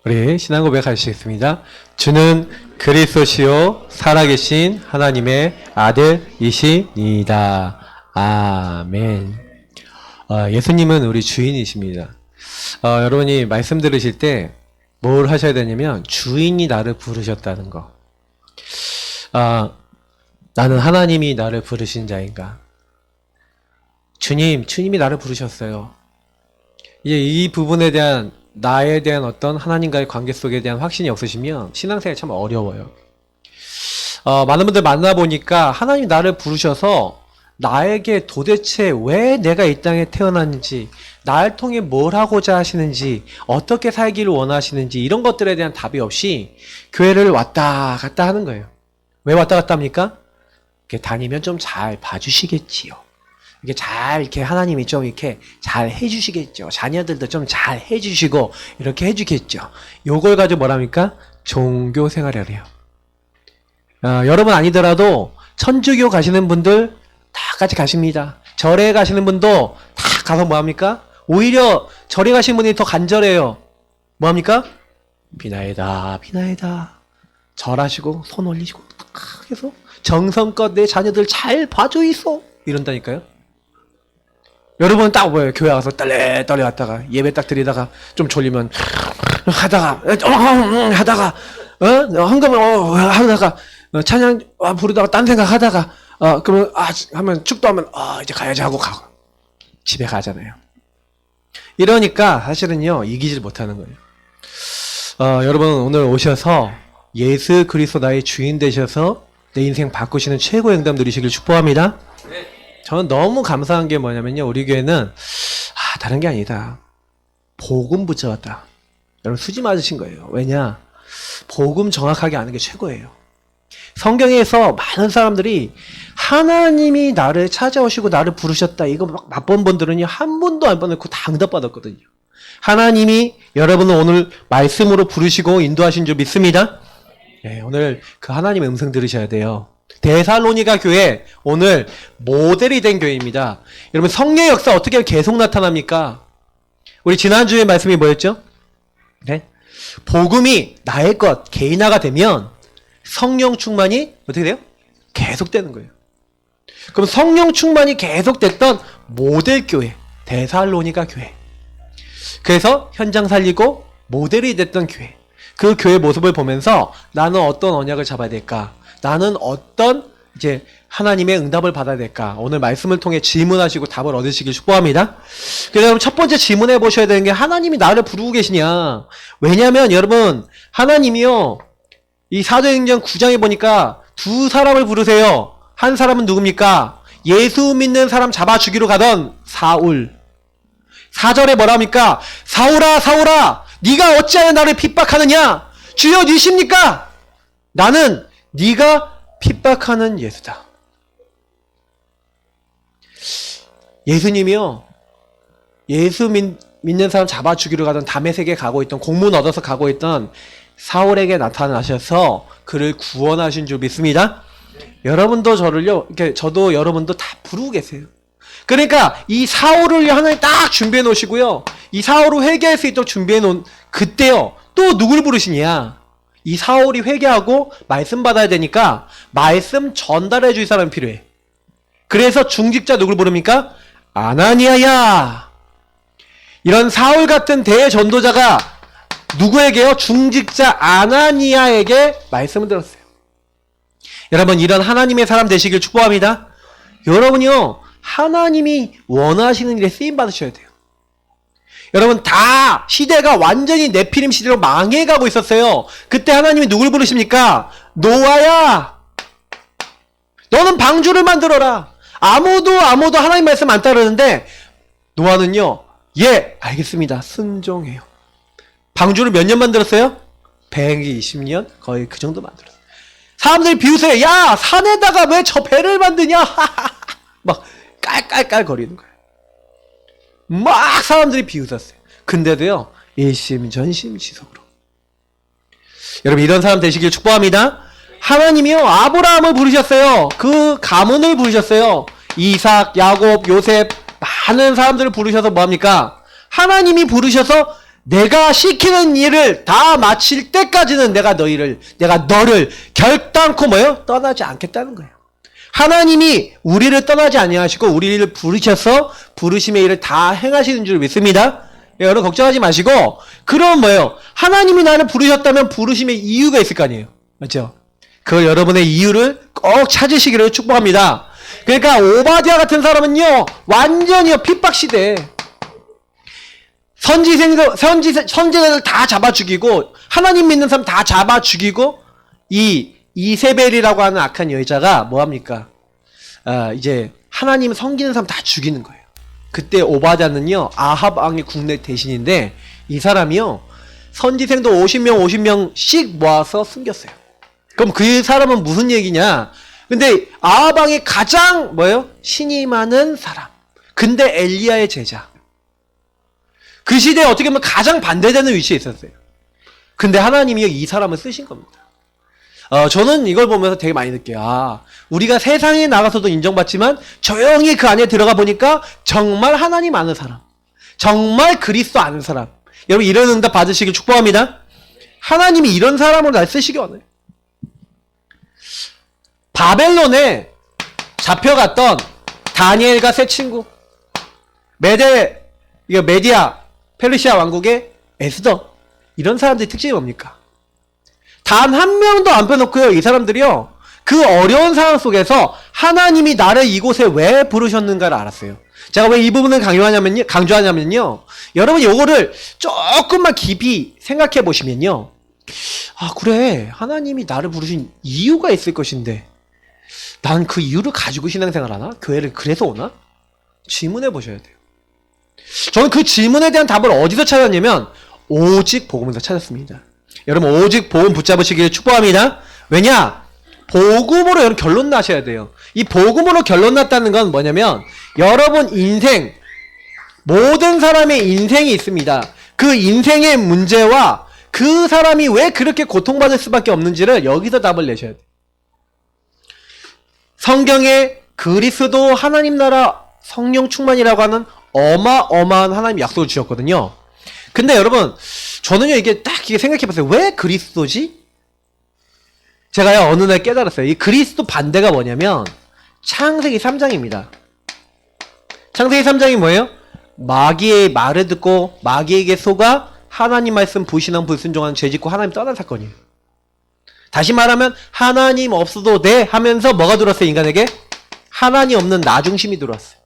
우리 신앙 고백하시겠습니다. 주는 그리스도시요 살아계신 하나님의 아들이시니이다. 아멘. 예수님은 우리 주인이십니다. 여러분이 말씀 들으실 때 뭘 하셔야 되냐면 주인이 나를 부르셨다는 거. 나는 하나님이 나를 부르신 자인가? 주님이 나를 부르셨어요. 이제 이 부분에 대한 나에 대한 어떤 하나님과의 관계 속에 대한 확신이 없으시면 신앙생활이 참 어려워요. 많은 분들 만나보니까 하나님 나를 부르셔서 나에게 도대체 왜 내가 이 땅에 태어났는지, 나를 통해 뭘 하고자 하시는지, 어떻게 살기를 원하시는지 이런 것들에 대한 답이 없이 교회를 왔다 갔다 하는 거예요. 왜 왔다 갔다 합니까? 이렇게 다니면 좀 잘 봐주시겠지요. 이렇게 하나님이 좀 이렇게 잘 해주시겠죠. 자녀들도 좀 잘 해주시고 이렇게 해주겠죠. 요걸 가지고 뭐랍니까? 종교 생활을 해요. 여러분 아니더라도 천주교 가시는 분들 다 같이 가십니다. 절에 가시는 분도 다 가서 뭐합니까? 오히려 절에 가시는 분이 더 간절해요. 뭐합니까? 비나이다 비나이다 절하시고 손 올리시고 딱 해서 정성껏 내 자녀들 잘 봐줘 있어 이런다니까요. 여러분 딱 뭐예요? 교회 와서 떨레 왔다가 예배 딱 드리다가 좀 졸리면 하다가 하다가 찬양 부르다가 딴 생각 하다가 그러면 하면 축도하면 이제 가야지 하고 가고 집에 가잖아요. 이러니까 사실은요 이기질 못하는 거예요. 여러분 오늘 오셔서 예수 그리스도 나의 주인 되셔서 내 인생 바꾸시는 최고의 응답 누리시길 축복합니다. 저는 너무 감사한 게 뭐냐면요. 우리 교회는 다른 게 아니다. 복음 붙여왔다. 여러분 수지 맞으신 거예요. 왜냐? 복음 정확하게 아는 게 최고예요. 성경에서 많은 사람들이 하나님이 나를 찾아오시고 나를 부르셨다. 이거 막 맛본 분들은요. 한 번도 안 받고 다 응답받았거든요. 하나님이 여러분을 오늘 말씀으로 부르시고 인도하신 줄 믿습니다. 네, 오늘 그 하나님의 음성 들으셔야 돼요. 데살로니가 교회 오늘 모델이 된 교회입니다. 여러분 성령의 역사 어떻게 계속 나타납니까? 우리 지난주에 말씀이 뭐였죠? 네? 복음이 나의 것 개인화가 되면 성령 충만이 어떻게 돼요? 계속되는 거예요. 그럼 성령 충만이 계속됐던 모델 교회 데살로니가 교회. 그래서 현장 살리고 모델이 됐던 교회. 그 교회 모습을 보면서 나는 어떤 언약을 잡아야 될까? 나는 어떤 이제 하나님의 응답을 받아야 될까? 오늘 말씀을 통해 질문하시고 답을 얻으시길 축복합니다. 그래서 여러분 첫 번째 질문해 보셔야 되는 게 하나님이 나를 부르고 계시냐? 왜냐하면 여러분 하나님이요 이 사도행전 9장에 보니까 두 사람을 부르세요. 한 사람은 누굽니까? 예수 믿는 사람 잡아 죽이러 가던 사울. 4절에 뭐라 합니까? 사울아 사울아 네가 어찌하여 나를 핍박하느냐? 주여 니십니까? 나는 네가 핍박하는 예수다. 예수님이요. 예수 믿는 사람 잡아 죽이러 가던 다메섹에 가고 있던 공문 얻어서 가고 있던 사울에게 나타나셔서 그를 구원하신 줄 믿습니다. 여러분도 저를요. 이렇게 저도 여러분도 다 부르고 계세요. 그러니까 이 사울을 하나님 딱 준비해 놓으시고요. 이 사울을 회개할 수 있도록 준비해 놓은 그때요. 또 누굴 부르시냐? 이 사울이 회개하고 말씀 받아야 되니까 말씀 전달해 줄 사람이 필요해. 그래서 중직자 누굴 부릅니까? 아나니아야. 이런 사울 같은 대전도자가 누구에게요? 중직자 아나니아에게 말씀을 들었어요. 여러분 이런 하나님의 사람 되시길 축복합니다. 여러분이요. 하나님이 원하시는 일에 쓰임 받으셔야 돼요. 여러분 다 시대가 완전히 네피림 시대로 망해가고 있었어요. 그때 하나님이 누굴 부르십니까? 노아야 너는 방주를 만들어라. 아무도 하나님 말씀 안 따르는데 노아는요 예 알겠습니다 순종해요. 방주를 몇 년 만들었어요? 120년 거의 그 정도 만들었어요. 사람들이 비웃어요. 야 산에다가 왜 저 배를 만드냐 막 깔깔깔 거리는 거예요. 막 사람들이 비웃었어요. 근데도요 일심전심지속으로. 여러분 이런 사람 되시길 축복합니다. 하나님이요 아브라함을 부르셨어요. 그 가문을 부르셨어요. 이삭, 야곱, 요셉 많은 사람들을 부르셔서 뭐합니까? 하나님이 부르셔서 내가 시키는 일을 다 마칠 때까지는 내가 너를 결단코 뭐예요? 떠나지 않겠다는 거예요. 하나님이 우리를 떠나지 아니하시고 우리를 부르셔서 부르심의 일을 다 행하시는 줄 믿습니다. 여러분 걱정하지 마시고, 그럼 뭐예요? 하나님이 나를 부르셨다면 부르심의 이유가 있을 거 아니에요. 맞죠? 그 여러분의 이유를 꼭 찾으시기를 축복합니다. 그러니까 오바댜 같은 사람은요, 완전히요 핍박시대. 선지자들 다 잡아 죽이고, 하나님 믿는 사람 다 잡아 죽이고, 이 이세벨이라고 하는 악한 여자가 뭐합니까? 이제 하나님 섬기는 사람 다 죽이는 거예요. 그때 오바댜는요, 아합 왕의 국내 대신인데, 이 사람이요, 선지생도 50명씩 모아서 숨겼어요. 그럼 그 사람은 무슨 얘기냐? 근데 아합 왕이 가장 뭐예요? 신이 많은 사람. 근데 엘리야의 제자. 그 시대에 어떻게 보면 가장 반대되는 위치에 있었어요. 근데 하나님이 이 사람을 쓰신 겁니다. 저는 이걸 보면서 되게 많이 느껴요. 우리가 세상에 나가서도 인정받지만 조용히 그 안에 들어가 보니까 정말 하나님 아는 사람, 정말 그리스도 아는 사람, 여러분 이런 응답 받으시길 축복합니다. 하나님이 이런 사람으로 날 쓰시기 원해요. 바벨론에 잡혀갔던 다니엘과 세 친구, 메디아 페르시아 왕국의 에스더, 이런 사람들의 특징이 뭡니까? 단 한 명도 안 빼놓고요, 이 사람들이요, 그 어려운 상황 속에서 하나님이 나를 이곳에 왜 부르셨는가를 알았어요. 제가 왜 이 부분을 강조하냐면요, 여러분 요거를 조금만 깊이 생각해 보시면요, 그래, 하나님이 나를 부르신 이유가 있을 것인데 난 그 이유를 가지고 신앙생활 하나? 교회를 그래서 오나? 질문해 보셔야 돼요. 저는 그 질문에 대한 답을 어디서 찾았냐면 오직 복음에서 찾았습니다. 여러분 오직 복음 붙잡으시기를 축복합니다. 왜냐? 복음으로 여러분 결론 나셔야 돼요. 이 복음으로 결론 났다는 건 뭐냐면, 여러분 인생, 모든 사람의 인생이 있습니다. 그 인생의 문제와 그 사람이 왜 그렇게 고통받을 수밖에 없는지를 여기서 답을 내셔야 돼요. 성경에 그리스도 하나님 나라 성령 충만이라고 하는 어마어마한 하나님 약속을 주셨거든요. 근데 여러분, 저는요, 이게 생각해봤어요. 왜 그리스도지? 제가요, 어느 날 깨달았어요. 이 그리스도 반대가 뭐냐면, 창세기 3장입니다. 창세기 3장이 뭐예요? 마귀의 말을 듣고, 마귀에게 속아 하나님 말씀 불신앙 불순종하는 죄짓고 하나님 떠난 사건이에요. 다시 말하면, 하나님 없어도 돼 하면서 뭐가 들어왔어요, 인간에게? 하나님 없는 나 중심이 들어왔어요.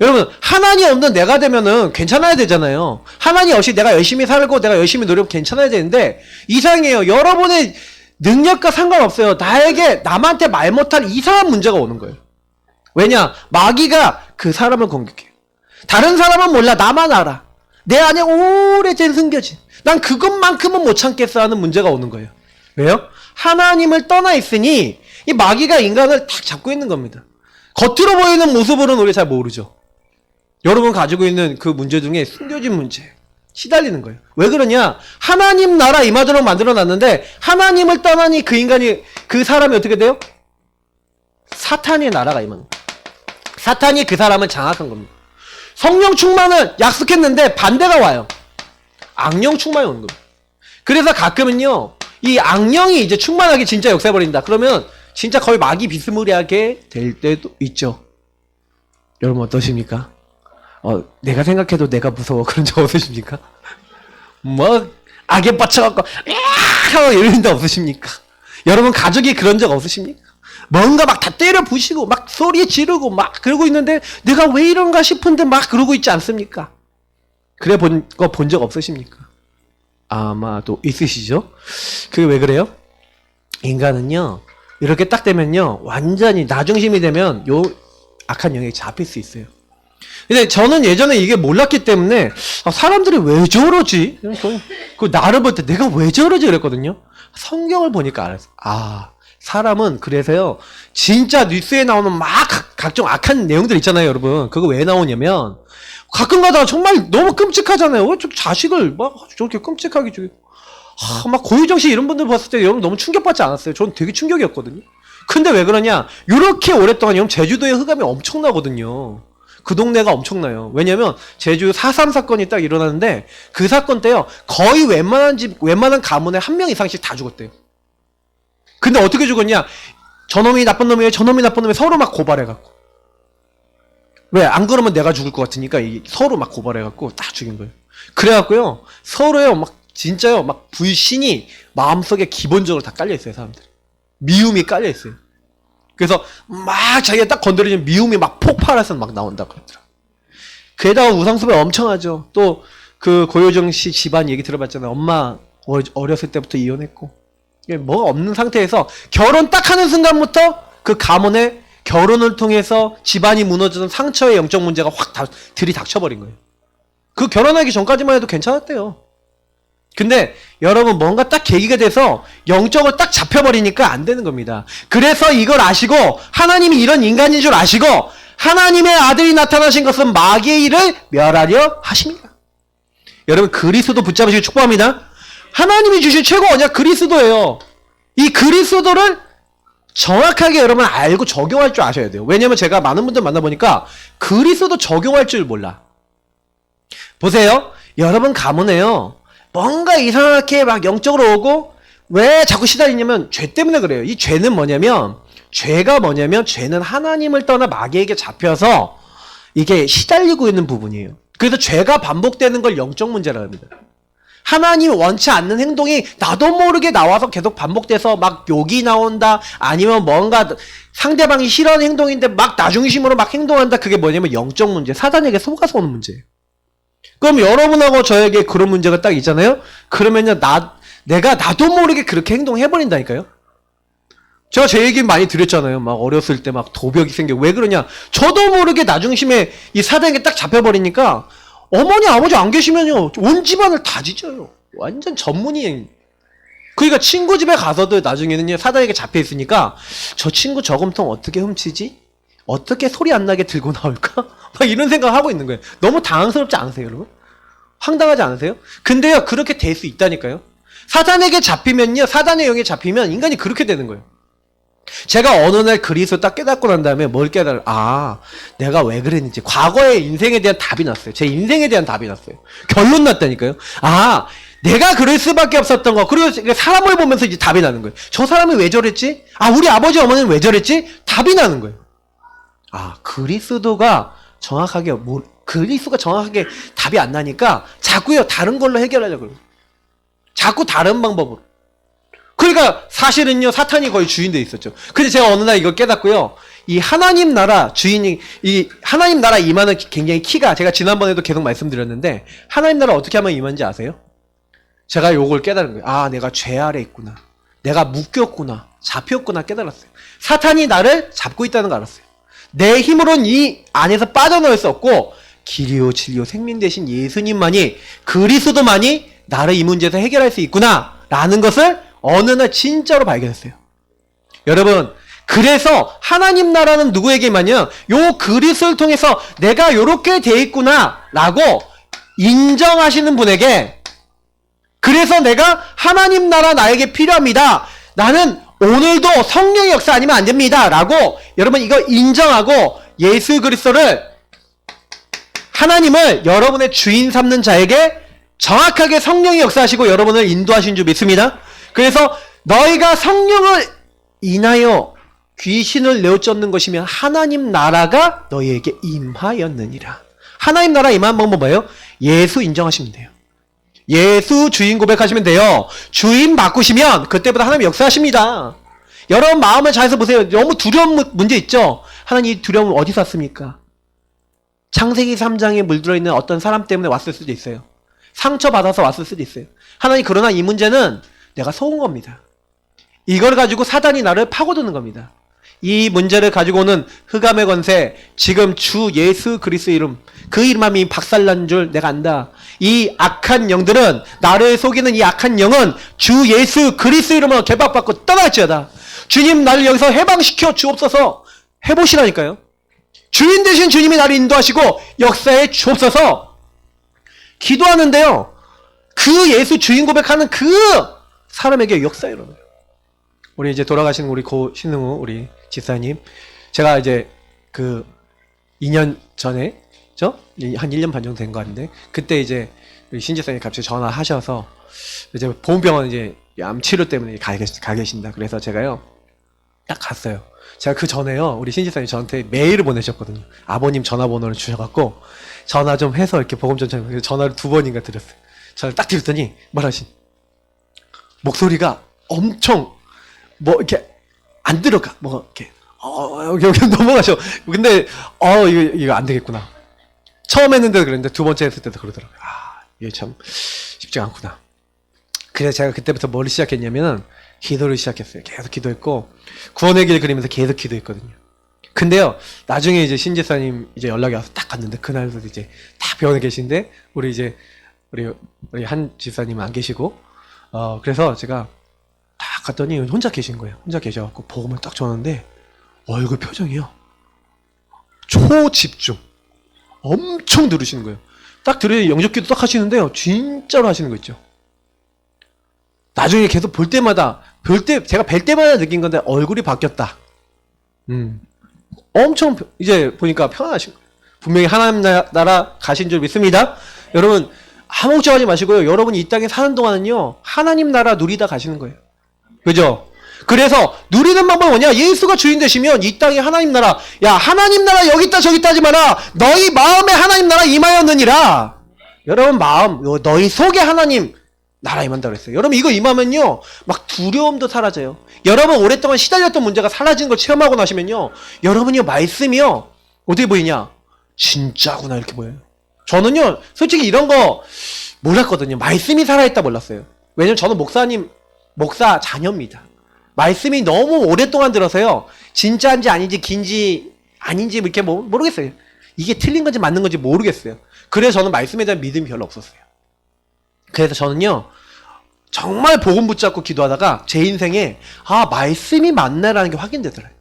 여러분, 하나님 없는 내가 되면은 괜찮아야 되잖아요. 하나님 없이 내가 열심히 살고 내가 열심히 노력하면 괜찮아야 되는데, 이상해요. 여러분의 능력과 상관없어요. 남한테 말 못할 이상한 문제가 오는 거예요. 왜냐? 마귀가 그 사람을 공격해요. 다른 사람은 몰라. 나만 알아. 내 안에 오래전 숨겨진, 난 그것만큼은 못 참겠어 하는 문제가 오는 거예요. 왜요? 하나님을 떠나 있으니 이 마귀가 인간을 탁 잡고 있는 겁니다. 겉으로 보이는 모습으로는 우리 잘 모르죠. 여러분 가지고 있는 그 문제 중에 숨겨진 문제, 시달리는 거예요. 왜 그러냐? 하나님 나라 임하도록 만들어놨는데 하나님을 떠나니 그 사람이 어떻게 돼요? 사탄의 나라가 임하는 거예요. 사탄이 그 사람을 장악한 겁니다. 성령 충만을 약속했는데 반대가 와요. 악령 충만이 오는 겁니다. 그래서 가끔은요, 이 악령이 이제 충만하게 진짜 역사해버린다. 그러면 진짜 거의 마귀 비스무리하게 될 때도 있죠. 여러분 어떠십니까? 내가 생각해도 내가 무서워. 그런 적 없으십니까? 악에 뻗쳐갖고 이런 적 없으십니까? 여러분 가족이 그런 적 없으십니까? 뭔가 막 다 때려 부시고 막 소리 지르고 막 그러고 있는데 내가 왜 이런가 싶은데 막 그러고 있지 않습니까? 그래 본 적 없으십니까? 아마도 있으시죠? 그게 왜 그래요? 인간은요, 이렇게 딱 되면요, 완전히 나 중심이 되면 요 악한 영역에 잡힐 수 있어요. 근데 저는 예전에 이게 몰랐기 때문에 사람들이 왜 저러지? 그 나를 볼 때 내가 왜 저러지? 그랬거든요. 성경을 보니까 알았어요. 사람은 그래서요, 진짜 뉴스에 나오는 막 각종 악한 내용들 있잖아요, 여러분. 그거 왜 나오냐면 가끔가다 정말 너무 끔찍하잖아요. 왜 자식을 막 저렇게 끔찍하게 죽이고, 막 고유정 씨 이런 분들 봤을 때 여러분 너무 충격받지 않았어요? 저는 되게 충격이었거든요. 근데 왜 그러냐? 이렇게 오랫동안 여러분 제주도의 흑암이 엄청나거든요. 그 동네가 엄청나요. 왜냐면 제주 4.3 사건이 딱 일어났는데 그 사건 때요. 거의 웬만한 가문에 한 명 이상씩 다 죽었대요. 근데 어떻게 죽었냐? 저놈이 나쁜 놈이에요. 저놈이 나쁜 놈이 서로 막 고발해갖고. 왜? 안 그러면 내가 죽을 것 같으니까 서로 막 고발해갖고 딱 죽인 거예요. 그래갖고요. 서로요. 막 진짜요. 막 불신이 마음속에 기본적으로 다 깔려있어요. 사람들. 미움이 깔려있어요. 그래서 막 자기가 딱 건드리면 미움이 막 폭발해서 막 나온다고 그러더라고요. 게다가 우상숭배 엄청 하죠. 또 그 고효정 씨 집안 얘기 들어봤잖아요. 엄마 어렸을 때부터 이혼했고 뭐가 없는 상태에서 결혼 딱 하는 순간부터 그 가문에 결혼을 통해서 집안이 무너지는 상처의 영적 문제가 확 들이닥쳐버린 거예요. 그 결혼하기 전까지만 해도 괜찮았대요. 근데 여러분 뭔가 딱 계기가 돼서 영적으로 딱 잡혀버리니까 안 되는 겁니다. 그래서 이걸 아시고 하나님이 이런 인간인 줄 아시고 하나님의 아들이 나타나신 것은 마귀의 일을 멸하려 하십니다. 여러분 그리스도 붙잡으시기 축복합니다. 하나님이 주신 최고 언약 그리스도예요. 이 그리스도를 정확하게 여러분 알고 적용할 줄 아셔야 돼요. 왜냐면 제가 많은 분들 만나보니까 그리스도 적용할 줄 몰라. 보세요. 여러분 가문에요. 뭔가 이상하게 막 영적으로 오고 왜 자꾸 시달리냐면 죄 때문에 그래요. 이 죄는 뭐냐면 죄는 하나님을 떠나 마귀에게 잡혀서 이게 시달리고 있는 부분이에요. 그래서 죄가 반복되는 걸 영적 문제라고 합니다. 하나님이 원치 않는 행동이 나도 모르게 나와서 계속 반복돼서 막 욕이 나온다 아니면 뭔가 상대방이 싫어하는 행동인데 막 나중심으로 막 행동한다. 그게 뭐냐면 영적 문제, 사단에게 속아서 오는 문제예요. 그럼 여러분하고 저에게 그런 문제가 딱 있잖아요. 그러면요 내가 나도 모르게 그렇게 행동해버린다니까요. 제가 제 얘기 많이 드렸잖아요. 막 어렸을 때 막 도벽이 생겨. 왜 그러냐? 저도 모르게 나중심에 이 사단에게 딱 잡혀버리니까 어머니 아버지 안 계시면요 온 집안을 다 지져요. 완전 전문이에요. 그러니까 친구 집에 가서도 나중에는요 사단에게 잡혀있으니까 저 친구 저금통 어떻게 훔치지? 어떻게 소리 안 나게 들고 나올까? 막 이런 생각을 하고 있는 거예요. 너무 당황스럽지 않으세요 여러분? 황당하지 않으세요? 근데요 그렇게 될 수 있다니까요. 사단에게 잡히면요 사단의 영에 잡히면 인간이 그렇게 되는 거예요. 제가 어느 날 그리스도 딱 깨닫고 난 다음에 뭘 내가 왜 그랬는지 과거의 인생에 대한 답이 났어요. 제 인생에 대한 답이 났어요. 결론 났다니까요. 내가 그럴 수밖에 없었던 거. 그리고 사람을 보면서 이제 답이 나는 거예요. 저 사람이 왜 저랬지? 우리 아버지 어머니는 왜 저랬지? 답이 나는 거예요. 그리스도가 정확하게 답이 안 나니까 자꾸요 다른 걸로 해결하려고 그래요. 자꾸 다른 방법으로. 그러니까 사실은요 사탄이 거의 주인 돼 있었죠. 근데 제가 어느 날 이걸 깨닫고요. 이 하나님 나라 하나님 나라 임하는 굉장히 키가 제가 지난번에도 계속 말씀드렸는데 하나님 나라 어떻게 하면 임한지 아세요? 제가 요걸 깨달은 거예요. 내가 죄 아래 있구나. 내가 묶였구나. 잡혔구나 깨달았어요. 사탄이 나를 잡고 있다는 걸 알았어요. 내 힘으로는 이 안에서 빠져나올 수 없고 길이요 진리요 생명 되신 예수님만이 그리스도만이 나를 이 문제에서 해결할 수 있구나 라는 것을 어느 날 진짜로 발견했어요. 여러분 그래서 하나님 나라는 누구에게만요? 요 그리스도를 통해서 내가 요렇게 돼 있구나 라고 인정하시는 분에게 그래서 내가 하나님 나라 나에게 필요합니다. 나는 오늘도 성령의 역사 아니면 안 됩니다 라고 여러분 이거 인정하고 예수 그리스도를 하나님을 여러분의 주인 삼는 자에게 정확하게 성령이 역사하시고 여러분을 인도하신 줄 믿습니다. 그래서 너희가 성령을 인하여 귀신을 내어쫓는 것이면 하나님 나라가 너희에게 임하였느니라. 하나님 나라 임한 방법 뭐예요? 예수 인정하시면 돼요. 예수 주인 고백하시면 돼요. 주인 바꾸시면 그때부터 하나님 역사하십니다. 여러분 마음을 잘해서 보세요. 너무 두려운 문제 있죠? 하나님 이 두려움을 어디서 왔습니까? 창세기 3장에 물들어 있는 어떤 사람 때문에 왔을 수도 있어요. 상처받아서 왔을 수도 있어요. 하나님 그러나 이 문제는 내가 속은 겁니다. 이걸 가지고 사단이 나를 파고드는 겁니다. 이 문제를 가지고 오는 흑암의 권세, 지금 주 예수 그리스도 이름, 그 이름함이 박살난 줄 내가 안다. 이 악한 영들은, 나를 속이는 이 악한 영은 주 예수 그리스도 이름으로 개박받고 떠날지어다. 주님 나를 여기서 해방시켜 주옵소서. 해보시라니까요. 주인 되신 주님이 나를 인도하시고 역사에 주옵소서. 기도하는데요, 그 예수 주인 고백하는 그 사람에게 역사 일어나요. 우리 이제 돌아가신 우리 고 신흥우 우리 집사님, 제가 이제 그 2년 전에 한 1년 반 정도 된 거 같은데 그때 이제 우리 신지사님 갑자기 전화하셔서 이제 보험병원 이제 암 치료 때문에 가 계신다. 그래서 제가요 딱 갔어요. 제가 그 전에요 우리 신지사님 저한테 메일을 보내셨거든요. 아버님 전화번호를 주셔갖고 전화 좀 해서 이렇게 보험 전화를 2번인가 드렸어요. 전화를 딱 드렸더니 말하신 목소리가 엄청 뭐 이렇게 안 들어가 뭐 이렇게 여기 넘어가셔. 근데 이거 안 되겠구나. 처음 했는데도 그랬는데 2번째 했을 때도 그러더라고요. 이게 참 쉽지가 않구나. 그래서 제가 그때부터 뭘 시작했냐면은 기도를 시작했어요. 계속 기도했고 구원의 길 그리면서 계속 기도했거든요. 근데요 나중에 이제 신지사님 이제 연락이 와서 딱 갔는데 그날도 이제 딱 병원에 계신데 우리 한 집사님은 안 계시고 그래서 제가 딱 갔더니 혼자 계신 거예요. 혼자 계셔갖고 복음을 딱 줬는데 얼굴 표정이요 초집중 엄청 들으시는 거예요. 딱 들으니 영접기도 딱 하시는데요 진짜로 하시는 거 있죠. 나중에 계속 제가 뵐 때마다 느낀 건데 얼굴이 바뀌었다. 엄청 이제 보니까 편안하신 거예요. 분명히 하나님 나라 가신 줄 믿습니다. 여러분 아무 걱정하지 마시고요. 여러분이 이 땅에 사는 동안은요 하나님 나라 누리다 가시는 거예요. 그죠? 그래서 누리는 방법이 뭐냐? 예수가 주인 되시면 이 땅에 하나님 나라, 야 하나님 나라 여기 있다 저기 있다 하지 마라. 너희 마음에 하나님 나라 임하였느니라. 여러분 마음, 너희 속에 하나님 나라 임한다 그랬어요. 여러분 이거 임하면요 막 두려움도 사라져요. 여러분 오랫동안 시달렸던 문제가 사라지는 걸 체험하고 나시면요 여러분이요 말씀이요 어떻게 보이냐? 진짜구나 이렇게 보여요. 저는요 솔직히 이런 거 몰랐거든요. 말씀이 살아있다 몰랐어요. 왜냐면 저는 목사 자녀입니다. 말씀이 너무 오랫동안 들어서요 진짜인지 아닌지 긴지 아닌지 이렇게 모르겠어요. 이게 틀린 건지 맞는 건지 모르겠어요. 그래서 저는 말씀에 대한 믿음이 별로 없었어요. 그래서 저는요 정말 복음 붙잡고 기도하다가 제 인생에 말씀이 맞네라는 게 확인되더라고요.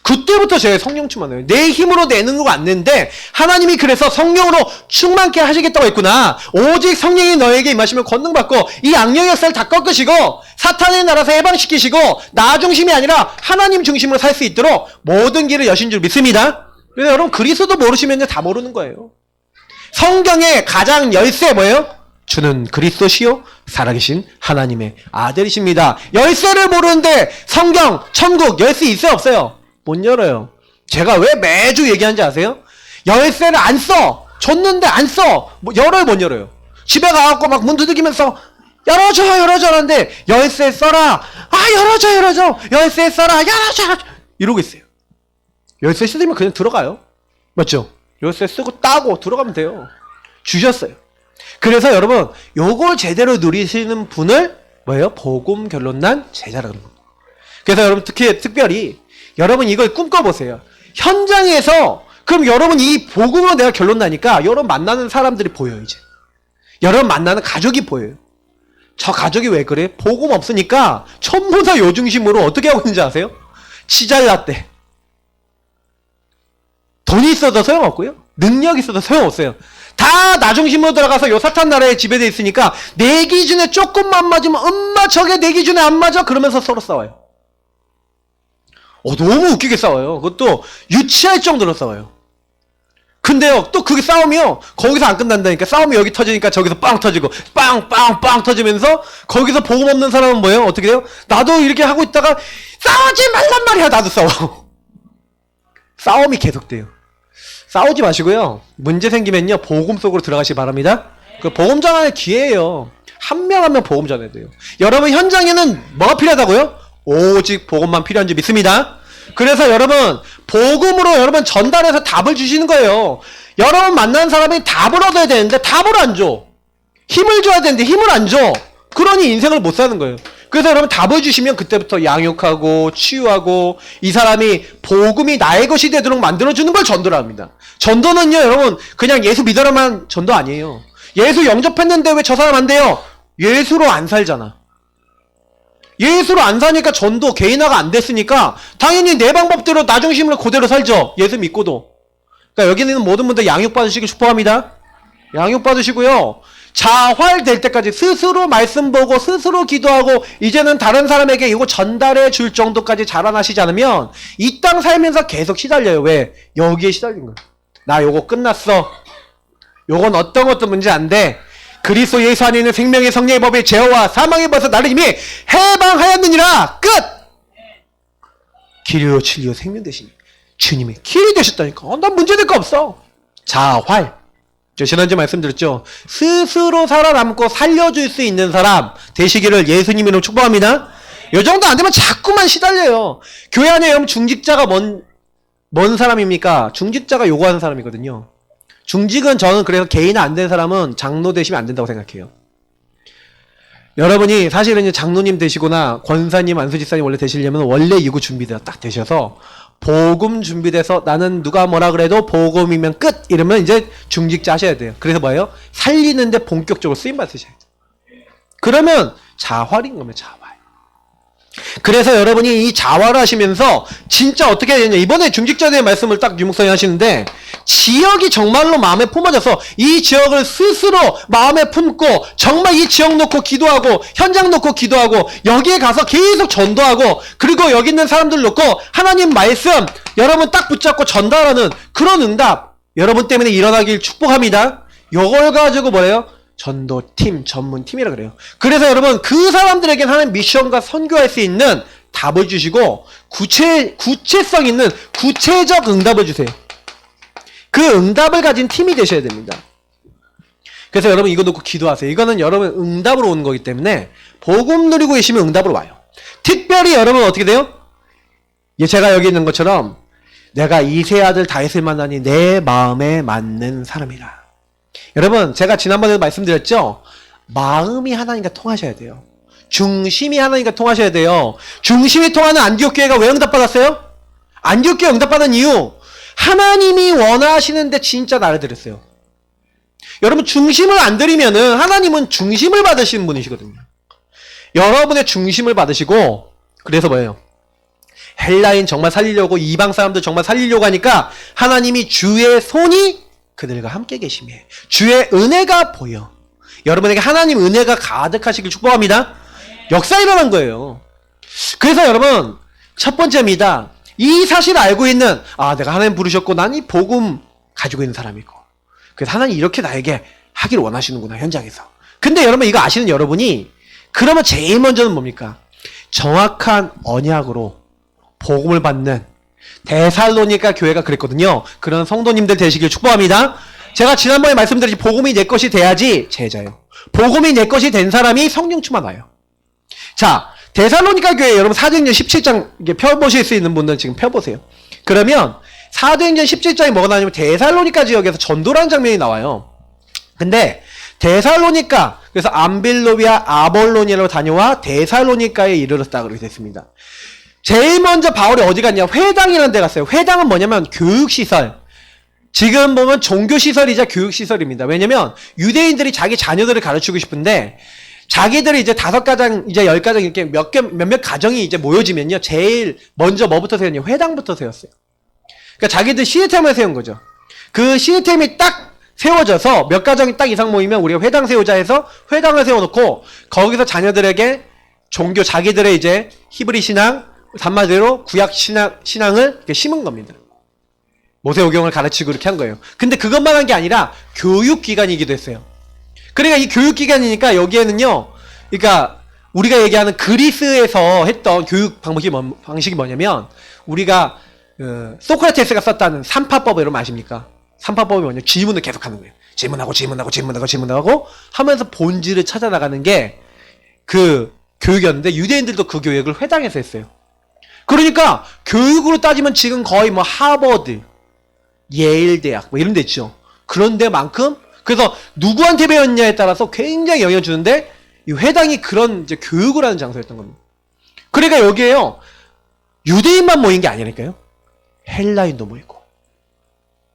그때부터 제 성령 충만해요. 내 힘으로 내는 거 안 되는데 하나님이 그래서 성령으로 충만케 하시겠다고 했구나. 오직 성령이 너에게 임하시면 권능받고 이 악령의 역사를 다 꺾으시고 사탄의 나라에서 해방시키시고 나 중심이 아니라 하나님 중심으로 살 수 있도록 모든 길을 여신 줄 믿습니다. 그래서 여러분 그리스도 모르시면 다 모르는 거예요. 성경의 가장 열쇠 뭐예요? 주는 그리스도시요 살아계신 하나님의 아들이십니다. 열쇠를 모르는데 성경, 천국 열쇠 있어요 없어요? 못 열어요. 제가 왜 매주 얘기하는지 아세요? 열쇠를 안 써. 줬는데 안 써. 열어요 못 열어요. 집에 가갖고 막 문 두들기면서 열어줘 하는데 열쇠 써라. 열어줘. 열쇠 써라. 열어줘. 이러고 있어요. 열쇠 쓰면 그냥 들어가요. 맞죠? 열쇠 쓰고 따고 들어가면 돼요. 주셨어요. 그래서 여러분 요걸 제대로 누리시는 분을 뭐예요? 복음 결론난 제자라고 합니다. 그래서 여러분 특별히 여러분 이걸 꿈꿔보세요. 현장에서 그럼 여러분 이 복음으로 내가 결론 나니까 여러분 만나는 사람들이 보여요. 이제 여러분 만나는 가족이 보여요. 저 가족이 왜 그래? 복음 없으니까 전부 다 요 중심으로 어떻게 하고 있는지 아세요? 지잘났대. 돈이 있어도 소용없고요. 능력이 있어도 소용없어요. 다 나 중심으로 들어가서 요 사탄 나라에 지배되어 있으니까 내 기준에 조금만 맞으면 엄마 저게 내 기준에 안 맞아? 그러면서 서로 싸워요. 너무 웃기게 싸워요. 그것도 유치할 정도로 싸워요. 근데요 또 그게 싸움이요 거기서 안 끝난다니까. 싸움이 여기 터지니까 저기서 빵 터지고 빵 터지면서 거기서 복음 없는 사람은 뭐예요? 어떻게 돼요? 나도 이렇게 하고 있다가 싸우지 말란 말이야. 나도 싸워. 싸움이 계속돼요. 싸우지 마시고요 문제 생기면요 복음 속으로 들어가시기 바랍니다. 그 복음 전하는 기회예요. 한 명 한 명 복음 전해야 돼요. 여러분 현장에는 뭐가 필요하다고요? 오직 복음만 필요한 줄 믿습니다. 그래서 여러분 복음으로 여러분 전달해서 답을 주시는 거예요. 여러분 만나는 사람이 답을 얻어야 되는데 답을 안 줘. 힘을 줘야 되는데 힘을 안 줘. 그러니 인생을 못 사는 거예요. 그래서 여러분 답을 주시면 그때부터 양육하고 치유하고 이 사람이 복음이 나의 것이 되도록 만들어주는 걸 전도를 합니다. 전도는요 여러분 그냥 예수 믿어라만 전도 아니에요. 예수 영접했는데 왜 저 사람 안 돼요? 예수로 안 살잖아. 예수로 안 사니까 전도 개인화가 안 됐으니까 당연히 내 방법대로 나 중심으로 그대로 살죠. 예수 믿고도. 그러니까 여기 있는 모든 분들 양육 받으시길 축복합니다. 양육 받으시고요. 자활될 때까지 스스로 말씀 보고 스스로 기도하고 이제는 다른 사람에게 이거 전달해 줄 정도까지 자라나시지 않으면 이 땅 살면서 계속 시달려요. 왜? 여기에 시달린 거예요. 나 요거 끝났어. 요건 어떤 것도 문제 안 돼. 그리스도 예수 안에 있는 생명의 성령의 법의 제어와 사망의 법에서 나를 이미 해방하였느니라. 끝! 길이요 진리요 생명 되시니 주님이 길이 되셨다니까. 난 문제될 거 없어. 자활. 저 지난주에 말씀드렸죠. 스스로 살아남고 살려줄 수 있는 사람 되시기를 예수님 이름으로 축복합니다. 요 정도 안 되면 자꾸만 시달려요. 교회 안에 여러분 중직자가 뭔 사람입니까? 중직자가 요구하는 사람이거든요. 중직은 저는 그래서 개인 안 된 사람은 장로 되시면 안 된다고 생각해요. 여러분이 사실은 장로님 되시거나 권사님, 안수집사님 원래 되시려면 원래 이거 준비되어 딱 되셔서 복음 준비돼서 나는 누가 뭐라 그래도 복음이면 끝! 이러면 이제 중직자 하셔야 돼요. 그래서 뭐예요? 살리는데 본격적으로 쓰임 받으셔야 돼요. 그러면 자활인 거면 자활. 그래서 여러분이 이 자활을 하시면서 진짜 어떻게 해야 되냐. 이번에 중직자들의 말씀을 딱 유목사님 하시는데 지역이 정말로 마음에 품어져서 이 지역을 스스로 마음에 품고 정말 이 지역 놓고 기도하고 현장 놓고 기도하고 여기에 가서 계속 전도하고 그리고 여기 있는 사람들 놓고 하나님 말씀 여러분 딱 붙잡고 전달하는 그런 응답 여러분 때문에 일어나길 축복합니다. 요걸 가지고 뭐래요? 전도팀, 전문팀이라 그래요. 그래서 여러분 그 사람들에게는 하나님 미션과 선교할 수 있는 답을 주시고 구체성 있는 구체적 응답을 주세요. 그 응답을 가진 팀이 되셔야 됩니다. 그래서 여러분 이거 놓고 기도하세요. 이거는 여러분 응답으로 오는 거기 때문에 복음 누리고 계시면 응답으로 와요. 특별히 여러분 어떻게 돼요? 제가 여기 있는 것처럼 내가 이세 아들 다윗을 만나니 내 마음에 맞는 사람이라. 여러분 제가 지난번에도 말씀드렸죠. 마음이 하나님과 통하셔야 돼요. 중심이 하나님과 통하셔야 돼요. 중심이 통하는 안디옥 교회가 왜 응답받았어요? 안디옥 교회 응답받은 이유 하나님이 원하시는데 진짜 나를 드렸어요. 여러분 중심을 안 드리면은 하나님은 중심을 받으시는 분이시거든요. 여러분의 중심을 받으시고 그래서 뭐예요? 헬라인 정말 살리려고 이방 사람들 정말 살리려고 하니까 하나님이 주의 손이 그들과 함께 계시매 주의 은혜가 보여. 여러분에게 하나님 은혜가 가득하시길 축복합니다. 역사 일어난 거예요. 그래서 여러분 첫 번째입니다. 이 사실을 알고 있는 내가 하나님 부르셨고 난 이 복음 가지고 있는 사람이고 그래서 하나님 이렇게 나에게 하길 원하시는구나 현장에서. 근데 여러분 이거 아시는 여러분이 그러면 제일 먼저는 뭡니까? 정확한 언약으로 복음을 받는 데살로니가 교회가 그랬거든요. 그런 성도님들 되시길 축복합니다. 제가 지난번에 말씀드렸지 복음이 내 것이 돼야지 제자예요. 복음이 내 것이 된 사람이 성령 충만 와요. 자, 데살로니가 교회 여러분 사도행전 17장 이게 펴보실 수 있는 분들은 지금 펴보세요. 그러면 사도행전 17장이 뭐가 나냐면 데살로니가 지역에서 전도라는 장면이 나와요. 근데 데살로니가 그래서 암빌로비아 아볼로니아로 다녀와 데살로니가에 이르렀다 그렇게 됐습니다. 제일 먼저 바울이 어디 갔냐? 회당이라는 데 갔어요. 회당은 뭐냐면 교육시설. 지금 보면 종교시설이자 교육시설입니다. 왜냐면 유대인들이 자기 자녀들을 가르치고 싶은데 자기들이 이제 5가정, 이제 10가정 이렇게 몇몇 가정이 이제 모여지면요. 제일 먼저 뭐부터 세웠냐? 회당부터 세웠어요. 그러니까 자기들 시스템을 세운 거죠. 그 시스템이 딱 세워져서 몇 가정이 딱 이상 모이면 우리가 회당 세우자 해서 회당을 세워놓고 거기서 자녀들에게 종교 자기들의 이제 히브리 신앙 한마디로 구약 신앙을 이렇게 심은 겁니다. 모세오경을 가르치고 이렇게 한 거예요. 근데 그것만 한 게 아니라 교육기관이기도 했어요. 그러니까 이 교육기관이니까 여기에는요, 그러니까 우리가 얘기하는 그리스에서 했던 교육 방식이 뭐냐면 우리가 소크라테스가 썼다는 삼파법 여러분 아십니까? 삼파법이 뭐냐면 질문을 계속하는 거예요. 질문하고 하면서 본질을 찾아나가는 게 그 교육이었는데 유대인들도 그 교육을 회당에서 했어요. 그러니까 교육으로 따지면 지금 거의 뭐 하버드, 예일 대학 뭐 이런 데 있죠. 그런 데만큼 그래서 누구한테 배웠냐에 따라서 굉장히 영향을 주는데 이 회당이 그런 이제 교육을 하는 장소였던 겁니다. 그러니까 여기에요. 유대인만 모인 게 아니라니까요. 헬라인도 모이고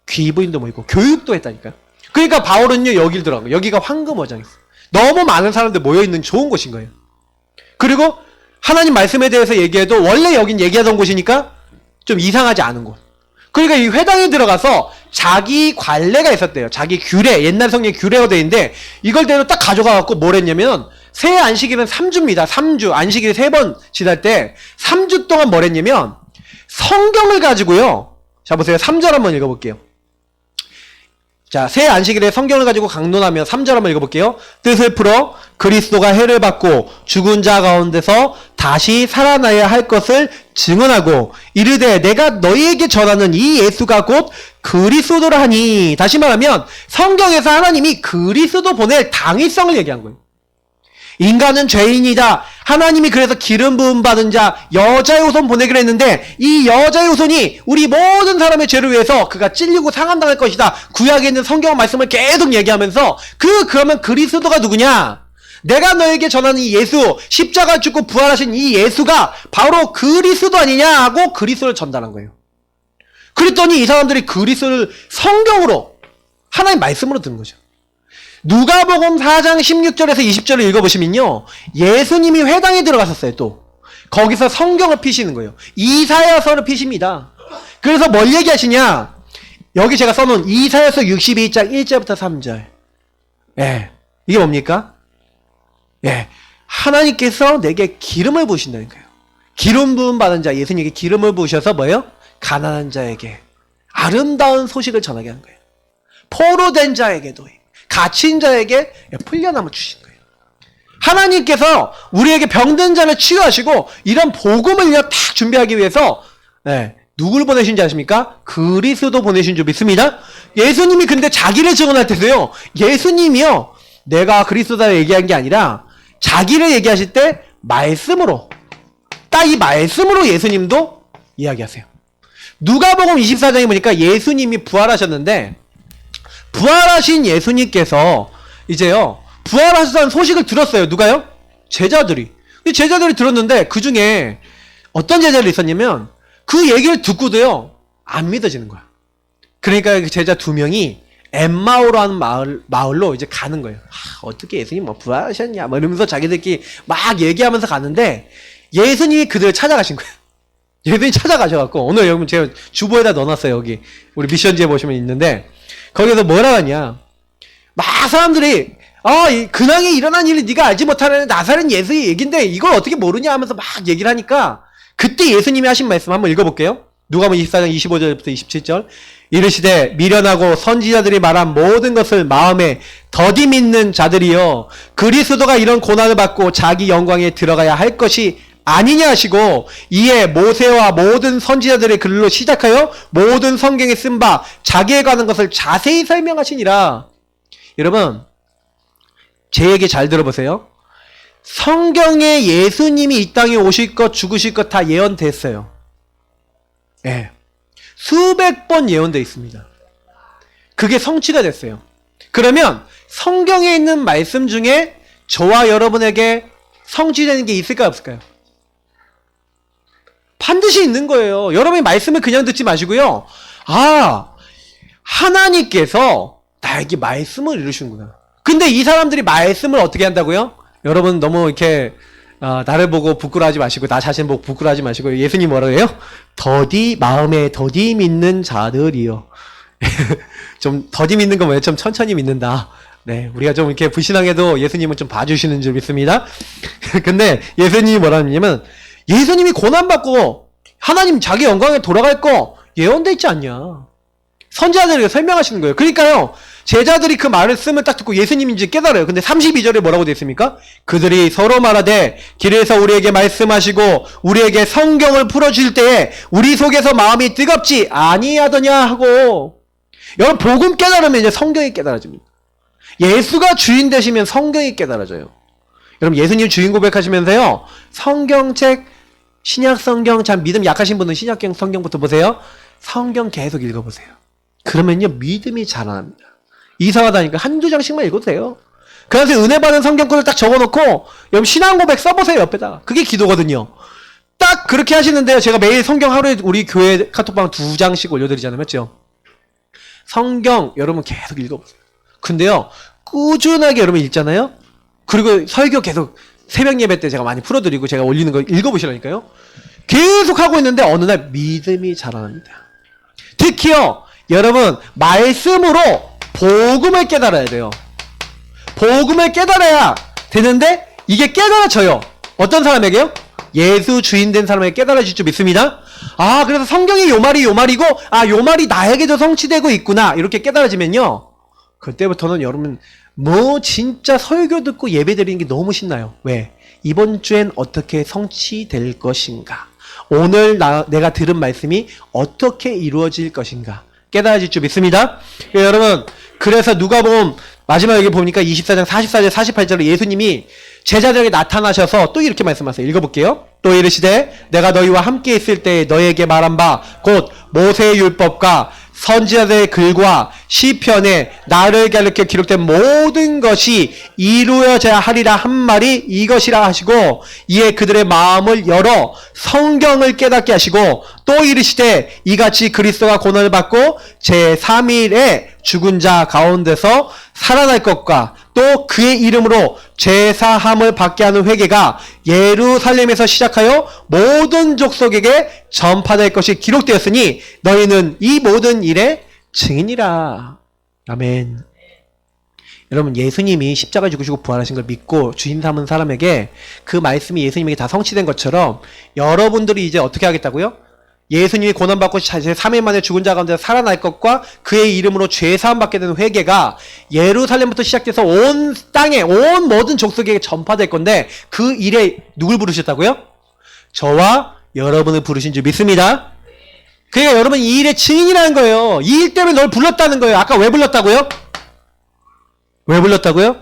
귀부인도 모이고 교육도 했다니까요. 그러니까 바울은요 여기를 들어간 거예요. 여기가 황금어장이었어요. 너무 많은 사람들 모여있는 좋은 곳인 거예요. 그리고 하나님 말씀에 대해서 얘기해도 원래 여긴 얘기하던 곳이니까 좀 이상하지 않은 곳. 그러니까 이 회당에 들어가서 자기 관례가 있었대요. 자기 규례, 옛날 성경 규례가 돼 있는데 이걸 대로 딱 가져가갖고 뭘 했냐면 새 안식일은 3주입니다. 3주. 안식일 3번 지날 때 3주 동안 뭘 했냐면 성경을 가지고요. 자 보세요. 3절 한번 읽어볼게요. 자, 새 안식일에 성경을 가지고 강론하며 3절 한번 읽어볼게요. 뜻을 풀어 그리스도가 해를 받고 죽은 자 가운데서 다시 살아나야 할 것을 증언하고 이르되 내가 너희에게 전하는 이 예수가 곧 그리스도라 하니. 다시 말하면 성경에서 하나님이 그리스도 보낼 당위성을 얘기한 거예요. 인간은 죄인이다. 하나님이 그래서 기름 부음 받은 자 여자의 후손 보내기로 했는데 이 여자의 후손이 우리 모든 사람의 죄를 위해서 그가 찔리고 상함당할 것이다. 구약에 있는 성경 말씀을 계속 얘기하면서 그러면 그리스도가 누구냐? 내가 너에게 전하는 이 예수, 십자가 죽고 부활하신 이 예수가 바로 그리스도 아니냐 하고 그리스도를 전달한 거예요. 그랬더니 이 사람들이 그리스도를 성경으로 하나님 말씀으로 듣는 거죠. 누가복음 4장 16절에서 20절을 읽어보시면요. 예수님이 회당에 들어갔었어요. 또 거기서 성경을 피시는 거예요. 이사야서를 피십니다. 그래서 뭘 얘기하시냐. 여기 제가 써놓은 이사야서 62장 1절부터 3절. 예, 이게 뭡니까? 예, 하나님께서 내게 기름을 부으신다는 거예요. 기름 부음 받은 자 예수님에게 기름을 부으셔서 뭐예요? 가난한 자에게 아름다운 소식을 전하게 하는 거예요. 포로된 자에게도 갇힌 자에게 풀려남을 주신 거예요. 하나님께서 우리에게 병든 자를 치유하시고 이런 복음을 딱 준비하기 위해서 누굴 보내신 줄 아십니까? 그리스도 보내신 줄 믿습니다. 예수님이 근데 자기를 증언할 때도요. 예수님이요. 내가 그리스도다 얘기한 게 아니라 자기를 얘기하실 때 말씀으로 딱 이 말씀으로 예수님도 이야기하세요. 누가복음 24장에 보니까 예수님이 부활하셨는데 부활하신 예수님께서 이제요 부활하셨다는 소식을 들었어요. 누가요? 제자들이. 제자들이 들었는데 그 중에 어떤 제자들이 있었냐면 그 얘기를 듣고도요 안 믿어지는 거야. 그러니까 그 제자 2명이 엠마오라는 마을로 이제 가는 거예요. 어떻게 예수님 뭐 부활하셨냐 뭐 이러면서 자기들끼리 막 얘기하면서 가는데 예수님이 그들을 찾아가신 거예요. 예수님이 찾아가셔갖고 오늘 여러분 제가 주보에다 넣어놨어요. 여기 우리 미션지에 보시면 있는데 거기서 뭐라 하냐. 막 사람들이 근황에 일어난 일을 네가 알지 못하는 나사렛 예수의 얘기인데 이걸 어떻게 모르냐 하면서 막 얘기를 하니까 그때 예수님이 하신 말씀 한번 읽어볼게요. 누가복음 24장 25절부터 27절. 이르시되 미련하고 선지자들이 말한 모든 것을 마음에 더디 믿는 자들이여 그리스도가 이런 고난을 받고 자기 영광에 들어가야 할 것이 아니냐 하시고 이에 모세와 모든 선지자들의 글로 시작하여 모든 성경에 쓴 바 자기에 관한 것을 자세히 설명하시니라. 여러분 제 얘기 잘 들어보세요. 성경에 예수님이 이 땅에 오실 것 죽으실 것 다 예언됐어요. 예. 수백 번 예언되어 있습니다. 그게 성취가 됐어요. 그러면 성경에 있는 말씀 중에 저와 여러분에게 성취되는 게 있을까요 없을까요? 반드시 있는 거예요. 여러분이 말씀을 그냥 듣지 마시고요. 하나님께서 나에게 말씀을 이루시는구나. 근데 이 사람들이 말씀을 어떻게 한다고요? 여러분 너무 이렇게 나를 보고 부끄러워하지 마시고 나 자신 보고 부끄러워하지 마시고 예수님 뭐라고 해요? 마음에 더디 믿는 자들이요. 좀 더디 믿는 건 왜 좀 천천히 믿는다. 네, 우리가 좀 이렇게 불신앙해도 예수님은 좀 봐주시는 줄 믿습니다. 근데 예수님이 뭐라 하냐면 예수님이 고난받고 하나님 자기 영광에 돌아갈 거 예언돼 있지 않냐. 선지자들에게 설명하시는 거예요. 그러니까요. 제자들이 그 말씀을 딱 듣고 예수님인지 깨달아요. 근데 32절에 뭐라고 되어 있습니까? 그들이 서로 말하되 길에서 우리에게 말씀하시고 우리에게 성경을 풀어줄 때에 우리 속에서 마음이 뜨겁지 아니하더냐 하고. 여러분 복음 깨달으면 이제 성경이 깨달아집니다. 예수가 주인 되시면 성경이 깨달아져요. 여러분 예수님 주인 고백하시면서요. 성경책 신약 성경 참 믿음 약하신 분은 신약 성경부터 보세요. 성경 계속 읽어보세요. 그러면요 믿음이 자라납니다. 이상하다니까 한두 장씩만 읽어도 돼요. 그래서 은혜 받은 성경권을 딱 적어놓고 여러분 신앙 고백 써보세요. 옆에다가. 그게 기도거든요. 딱 그렇게 하시는데요. 제가 매일 성경 하루에 우리 교회 카톡방 2장씩 올려드리잖아요. 맞죠? 성경 여러분 계속 읽어보세요. 근데요 꾸준하게 여러분 읽잖아요. 그리고 설교 계속 새벽 예배 때 제가 많이 풀어드리고 제가 올리는 거 읽어보시라니까요. 계속 하고 있는데 어느 날 믿음이 자라납니다. 특히요, 여러분, 말씀으로 복음을 깨달아야 돼요. 복음을 깨달아야 되는데, 이게 깨달아져요. 어떤 사람에게요? 예수 주인 된 사람에게 깨달아질 줄 믿습니다. 아, 그래서 성경이 요 말이 요 말이고, 아, 요 말이 나에게도 성취되고 있구나. 이렇게 깨달아지면요, 그때부터는 여러분, 진짜 설교 듣고 예배 드리는 게 너무 신나요. 왜? 이번 주엔 어떻게 성취될 것인가? 오늘 내가 들은 말씀이 어떻게 이루어질 것인가? 깨달아질 줄 믿습니다. 여러분, 그래서 누가복음 마지막에 보니까 24장 44절 48절에 예수님이 제자들에게 나타나셔서 또 이렇게 말씀하세요. 읽어볼게요. 또 이르시되 내가 너희와 함께 있을 때 너희에게 말한 바 곧 모세의 율법과 선지자들의 글과 시편에 나를 가리켜 기록된 모든 것이 이루어져야 하리라 한 말이 이것이라 하시고, 이에 그들의 마음을 열어 성경을 깨닫게 하시고, 또 이르시되 이같이 그리스도가 고난을 받고 제3일에 죽은 자 가운데서 살아날 것과 또 그의 이름으로 죄사함을 받게 하는 회개가 예루살렘에서 시작하여 모든 족속에게 전파될 것이 기록되었으니 너희는 이 모든 일의 증인이라. 아멘. 여러분, 예수님이 십자가 죽으시고 부활하신 걸 믿고 주인 삼은 사람에게 그 말씀이 예수님에게 다 성취된 것처럼 여러분들이 이제 어떻게 하겠다고요? 예수님이 고난받고 제3일 만에 죽은 자 가운데 살아날 것과 그의 이름으로 죄사함 받게 되는 회개가 예루살렘부터 시작돼서 온 땅에 온 모든 족속에게 전파될 건데, 그 일에 누굴 부르셨다고요? 저와 여러분을 부르신 줄 믿습니다. 그러니까 여러분, 이 일의 증인이라는 거예요. 이 일 때문에 널 불렀다는 거예요. 아까 왜 불렀다고요? 왜 불렀다고요?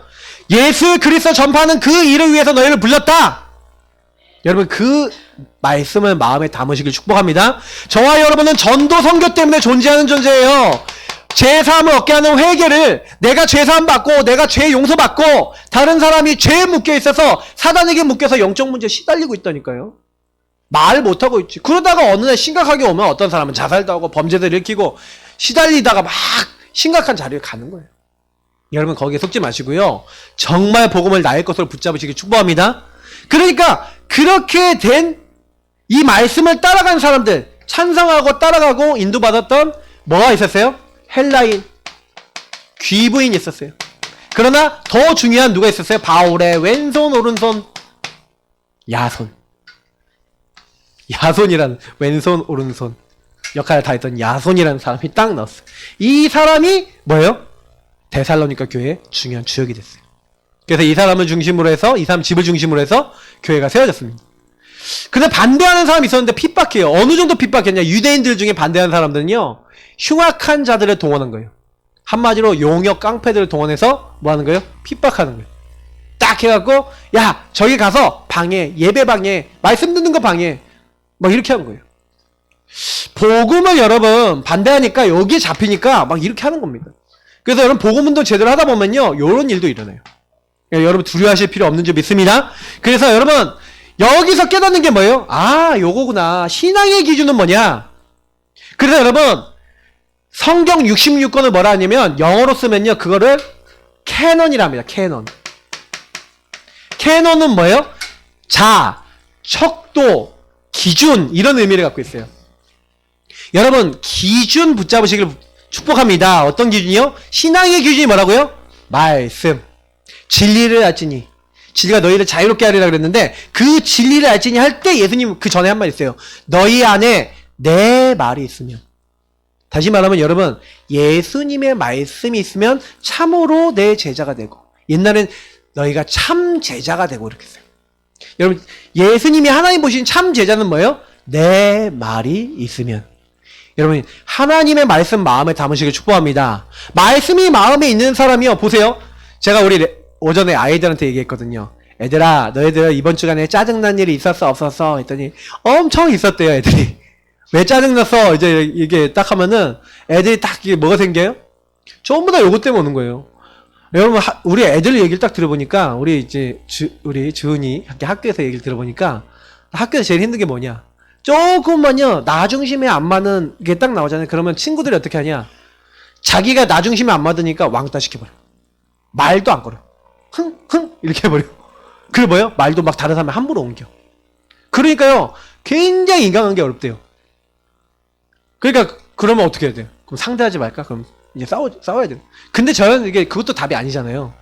예수 그리스도 전파하는 그 일을 위해서 너희를 불렀다. 여러분, 그 말씀을 마음에 담으시길 축복합니다. 저와 여러분은 전도 선교 때문에 존재하는 존재예요. 죄사함을 얻게 하는 회개를, 내가 죄사함 받고 내가 죄 용서 받고 다른 사람이 죄에 묶여 있어서 사단에게 묶여서 영적 문제에 시달리고 있다니까요. 말 못하고 있지. 그러다가 어느 날 심각하게 오면 어떤 사람은 자살도 하고 범죄도 일으키고 시달리다가 막 심각한 자리에 가는 거예요. 여러분, 거기에 속지 마시고요, 정말 복음을 나의 것으로 붙잡으시길 축복합니다. 그러니까 그렇게 된 이 말씀을 따라간 사람들, 찬성하고 따라가고 인도받았던 뭐가 있었어요? 헬라인, 귀부인이 있었어요. 그러나 더 중요한 누가 있었어요? 바울의 왼손 오른손 야손. 야손이라는, 왼손 오른손 역할을 다 했던 야손이라는 사람이 딱 넣었어요. 이 사람이 뭐예요? 데살로니가 교회의 중요한 주역이 됐어요. 그래서 이 사람을 중심으로 해서, 이 사람 집을 중심으로 해서 교회가 세워졌습니다. 근데 반대하는 사람이 있었는데 핍박해요. 어느 정도 핍박했냐? 유대인들 중에 반대하는 사람들은요, 흉악한 자들을 동원한 거예요. 한마디로 용역 깡패들을 동원해서 뭐 하는 거예요? 핍박하는 거예요. 딱 해갖고, 야, 저기 가서 방해, 예배 방해, 말씀 듣는 거 방해, 막 이렇게 하는 거예요. 복음을 여러분 반대하니까 여기에 잡히니까 막 이렇게 하는 겁니다. 그래서 여러분, 복음운동 제대로 하다 보면요, 요런 일도 일어나요. 그러니까 여러분 두려워하실 필요 없는 줄 믿습니다. 그래서 여러분, 여기서 깨닫는 게 뭐예요? 아, 요거구나. 신앙의 기준은 뭐냐? 그래서 여러분, 성경 66권을 뭐라 하냐면, 영어로 쓰면요, 그거를 캐논이라 합니다. 캐논. 캐논은 뭐예요? 자, 척도, 기준, 이런 의미를 갖고 있어요. 여러분, 기준 붙잡으시길 축복합니다. 어떤 기준이요? 신앙의 기준이 뭐라고요? 말씀. 진리를 알지니. 진리가 너희를 자유롭게 하리라 그랬는데, 그 진리를 알지니 할 때 예수님 그 전에 한 말 있어요. 너희 안에 내 말이 있으면. 다시 말하면 여러분, 예수님의 말씀이 있으면 참으로 내 제자가 되고, 옛날엔 너희가 참 제자가 되고 이렇게 했어요. 여러분, 예수님이 하나님 보신 참 제자는 뭐예요? 내 말이 있으면. 여러분, 하나님의 말씀 마음에 담으시길 축복합니다. 말씀이 마음에 있는 사람이요, 보세요. 제가 우리 오전에 아이들한테 얘기했거든요. 애들아, 너희들 이번 주간에 짜증난 일이 있었어 없었어? 했더니 엄청 있었대요, 애들이. 왜 짜증났어? 이제 이게 딱 하면은 애들이 딱 이게 뭐가 생겨요? 전부 다 요것 때문에 오는 거예요. 여러분, 우리 애들 얘기를 딱 들어보니까, 우리 이제 우리 주은이 학교에서 얘기를 들어보니까, 학교에서 제일 힘든 게 뭐냐? 조금만요, 나 중심에 안 맞는 게 딱 나오잖아요. 그러면 친구들이 어떻게 하냐? 자기가 나 중심에 안 맞으니까 왕따 시켜버려. 말도 안 걸어. 흥 이렇게 해버려. 그리고 뭐예요? 말도 막 다른 사람에 함부로 옮겨. 그러니까요, 굉장히 인간관계 어렵대요. 그러니까 그러면 어떻게 해야 돼요? 그럼 상대하지 말까? 그럼 이제 싸워야 돼요. 근데 저는 이게 그것도 답이 아니잖아요.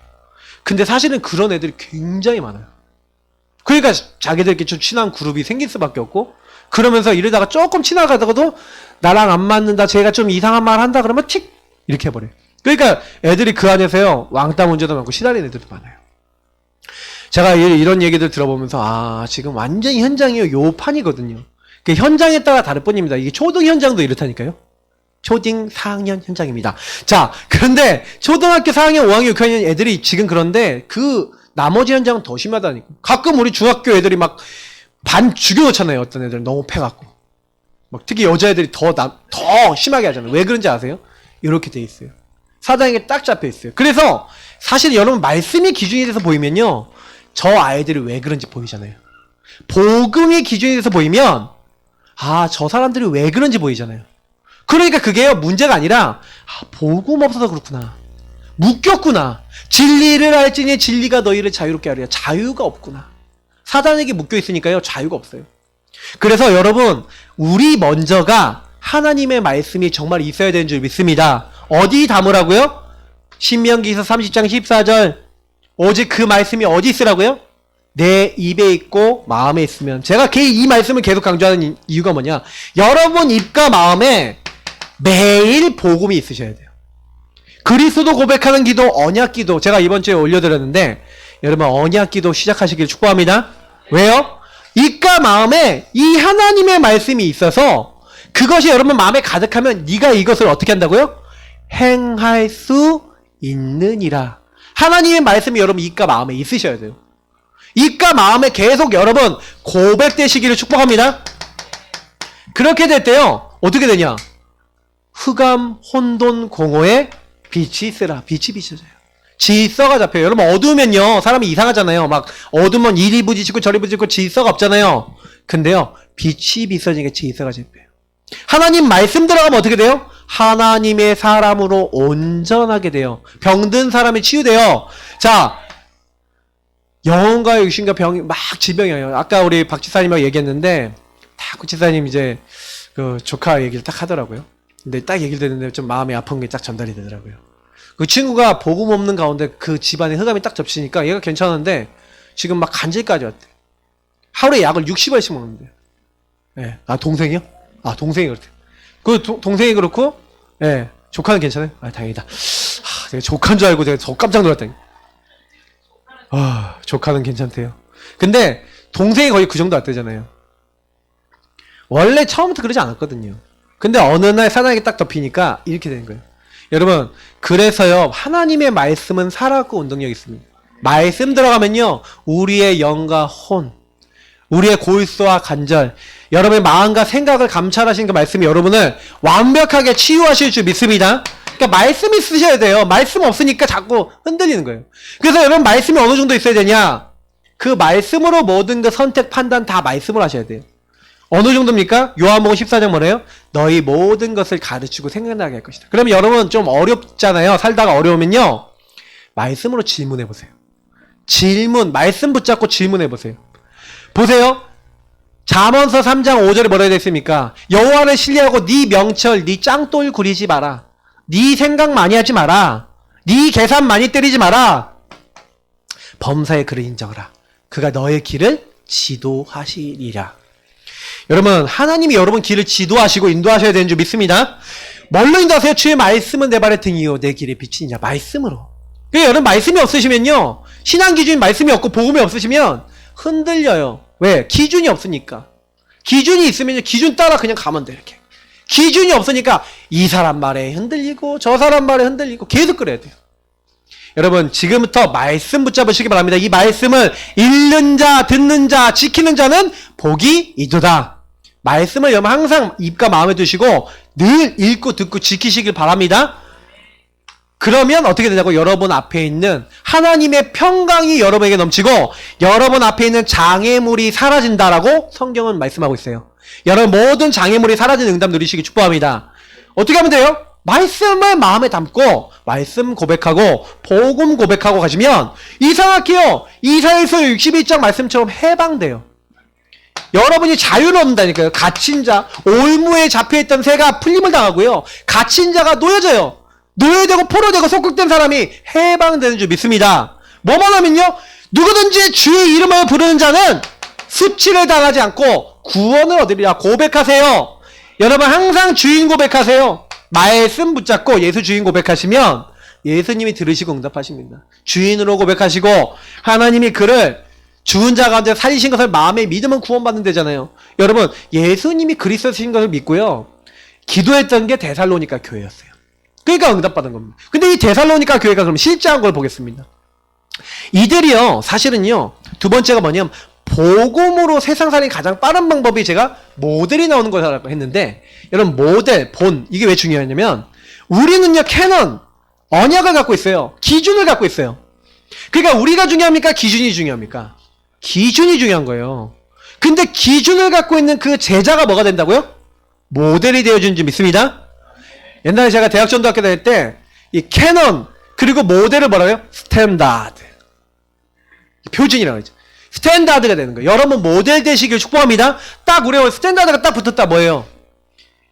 근데 사실은 그런 애들이 굉장히 많아요. 그러니까 자기들끼리 좀 친한 그룹이 생길 수밖에 없고, 그러면서 이러다가 조금 친하다가도 나랑 안 맞는다, 쟤가 좀 이상한 말 한다 그러면 틱! 이렇게 해버려요. 그러니까 애들이 그 안에서요, 왕따 문제도 많고 시달리는 애들도 많아요. 제가 이런 얘기들 들어보면서 지금 완전히 현장이 요 판이거든요. 그 현장에 따라 다를 뿐입니다. 이게 초등 현장도 이렇다니까요. 초딩 4학년 현장입니다. 자, 그런데 초등학교 4학년, 5학년, 6학년 애들이 지금 그런데 그 나머지 현장은 더 심하다니까. 가끔 우리 중학교 애들이 막 반 죽여놓잖아요. 어떤 애들 너무 패갖고. 막 특히 여자애들이 더 심하게 하잖아요. 왜 그런지 아세요? 이렇게 돼 있어요. 사단에게 딱 잡혀 있어요. 그래서 사실 여러분 말씀이 기준이 돼서 보이면요, 저 아이들이 왜 그런지 보이잖아요. 복음이 기준이 돼서 보이면 저 사람들이 왜 그런지 보이잖아요. 그러니까 그게요, 문제가 아니라 복음 없어서 그렇구나, 묶였구나, 진리를 알지니 진리가 너희를 자유롭게 하리라. 자유가 없구나. 사단에게 묶여 있으니까요, 자유가 없어요. 그래서 여러분, 우리 먼저가 하나님의 말씀이 정말 있어야 되는 줄 믿습니다. 어디 담으라고요? 신명기서 30장 14절. 오직 그 말씀이 어디 있으라고요? 내 입에 있고 마음에 있으면. 제가 이 말씀을 계속 강조하는 이유가 뭐냐, 여러분 입과 마음에 매일 복음이 있으셔야 돼요. 그리스도 고백하는 기도, 언약 기도, 제가 이번 주에 올려드렸는데 여러분 언약 기도 시작하시길 축복합니다. 왜요? 입과 마음에 이 하나님의 말씀이 있어서 그것이 여러분 마음에 가득하면 네가 이것을 어떻게 한다고요? 행할 수 있느니라. 하나님의 말씀이 여러분 입과 마음에 있으셔야 돼요. 입과 마음에 계속 여러분 고백되시기를 축복합니다. 그렇게 될 때요, 어떻게 되냐? 흑암 혼돈 공허에 빛이 있으라. 빛이 비춰져요. 질서가 잡혀요. 여러분 어두우면요, 사람이 이상하잖아요. 막 어두우면 이리 부딪히고 저리 부딪히고 질서가 없잖아요. 근데요, 빛이 비춰지니까 질서가 잡혀요. 하나님 말씀 들어가면 어떻게 돼요? 하나님의 사람으로 온전하게 돼요. 병든 사람이 치유돼요. 자, 영혼과 육신과 병이 막 질병이에요. 아까 우리 박 지사님하고 얘기했는데 딱 그 지사님 이제 그 조카 얘기를 딱 하더라고요. 근데 딱 얘기를 듣는데 좀 마음이 아픈 게 딱 전달이 되더라고요. 그 친구가 복음 없는 가운데 그 집안에 흑암이 딱 접치니까 얘가 괜찮은데 지금 막 간질까지 왔대. 하루에 약을 60알씩 먹는데. 예. 동생이요? 동생이 그렇대. 그 동생이 그렇고, 예. 조카는 괜찮아요? 다행이다. 내가 조카인 줄 알고 내가 더 깜짝 놀랐다니. 조카는 괜찮대요. 근데 동생이 거의 그 정도 왔대잖아요. 원래 처음부터 그러지 않았거든요. 근데 어느 날 사단에게 딱 덮이니까 이렇게 되는 거예요. 여러분, 그래서요, 하나님의 말씀은 살아있고 운동력이 있습니다. 말씀 들어가면요, 우리의 영과 혼, 우리의 골수와 관절, 여러분의 마음과 생각을 감찰하시는 그 말씀이 여러분을 완벽하게 치유하실 줄 믿습니다. 그러니까 말씀이 쓰셔야 돼요. 말씀 없으니까 자꾸 흔들리는 거예요. 그래서 여러분 말씀이 어느 정도 있어야 되냐? 그 말씀으로 모든 그 선택, 판단 다 말씀을 하셔야 돼요. 어느 정도입니까? 요한복음 14장 뭐래요? 너희 모든 것을 가르치고 생각나게 할 것이다. 그러면 여러분 좀 어렵잖아요. 살다가 어려우면요, 말씀으로 질문해보세요. 말씀 붙잡고 질문해보세요. 보세요. 잠언서 3장 5절에 뭐라 되어 있습니까? 여호와를 신뢰하고 네 명철, 네 짱돌 구리지 마라. 네 생각 많이 하지 마라. 네 계산 많이 때리지 마라. 범사의 그를 인정하라. 그가 너의 길을 지도하시리라. 여러분, 하나님이 여러분 길을 지도하시고 인도하셔야 되는 줄 믿습니다. 뭘로 인도하세요? 주의 말씀은 내 발의 등이요 내 길의 빛이냐. 말씀으로. 그러니까 여러분 말씀이 없으시면요, 신앙 기준이 말씀이 없고 복음이 없으시면 흔들려요. 왜? 기준이 없으니까. 기준이 있으면 기준 따라 그냥 가면 돼. 이렇게. 기준이 없으니까 이 사람 말에 흔들리고 저 사람 말에 흔들리고 계속 그래야 돼요. 여러분 지금부터 말씀 붙잡으시기 바랍니다. 이 말씀을 읽는 자, 듣는 자, 지키는 자는 복이 있도다. 말씀을 여러분 항상 입과 마음에 두시고 늘 읽고 듣고 지키시길 바랍니다. 그러면 어떻게 되냐고, 여러분 앞에 있는 하나님의 평강이 여러분에게 넘치고 여러분 앞에 있는 장애물이 사라진다라고 성경은 말씀하고 있어요. 여러분 모든 장애물이 사라지는 응답 누리시기 축복합니다. 어떻게 하면 돼요? 말씀을 마음에 담고 말씀 고백하고 복음 고백하고 가시면 이상하게요, 이사야서 61장 말씀처럼 해방돼요. 여러분이 자유를 얻는다니까요. 갇힌 자, 올무에 잡혀있던 새가 풀림을 당하고요. 갇힌 자가 놓여져요. 노예되고 포로되고 속국된 사람이 해방되는 줄 믿습니다. 뭐만 하면요, 누구든지 주의 이름을 부르는 자는 수치를 당하지 않고 구원을 얻으리라. 고백하세요. 여러분 항상 주인 고백하세요. 말씀 붙잡고 예수 주인 고백하시면 예수님이 들으시고 응답하십니다. 주인으로 고백하시고 하나님이 그를 죽은 자 가운데 살리신 것을 마음에 믿으면 구원받는 되잖아요. 여러분 예수님이 그리스도신 것을 믿고요, 기도했던 게 데살로니가 교회였어요. 그러니까 응답받은 겁니다. 근데 이 데살로니가 교회가 그럼 실제한 걸 보겠습니다. 이들이요, 사실은요, 두 번째가 뭐냐면 복음으로 세상 살이 가장 빠른 방법이, 제가 모델이 나오는 거라고 했는데, 여러분 모델, 본, 이게 왜 중요하냐면 우리는요 캐논, 언약을 갖고 있어요. 기준을 갖고 있어요. 그러니까 우리가 중요합니까? 기준이 중요합니까? 기준이 중요한 거예요. 근데 기준을 갖고 있는 그 제자가 뭐가 된다고요? 모델이 되어주는 줄 믿습니다. 옛날에 제가 대학 전도학교 다닐 때 이 캐논 그리고 모델을 뭐라고 해요? 스탠다드, 표준이라고 하죠. 스탠다드가 되는 거예요. 여러분 모델 되시길 축복합니다. 딱 우리 스탠다드가 딱 붙었다 뭐예요?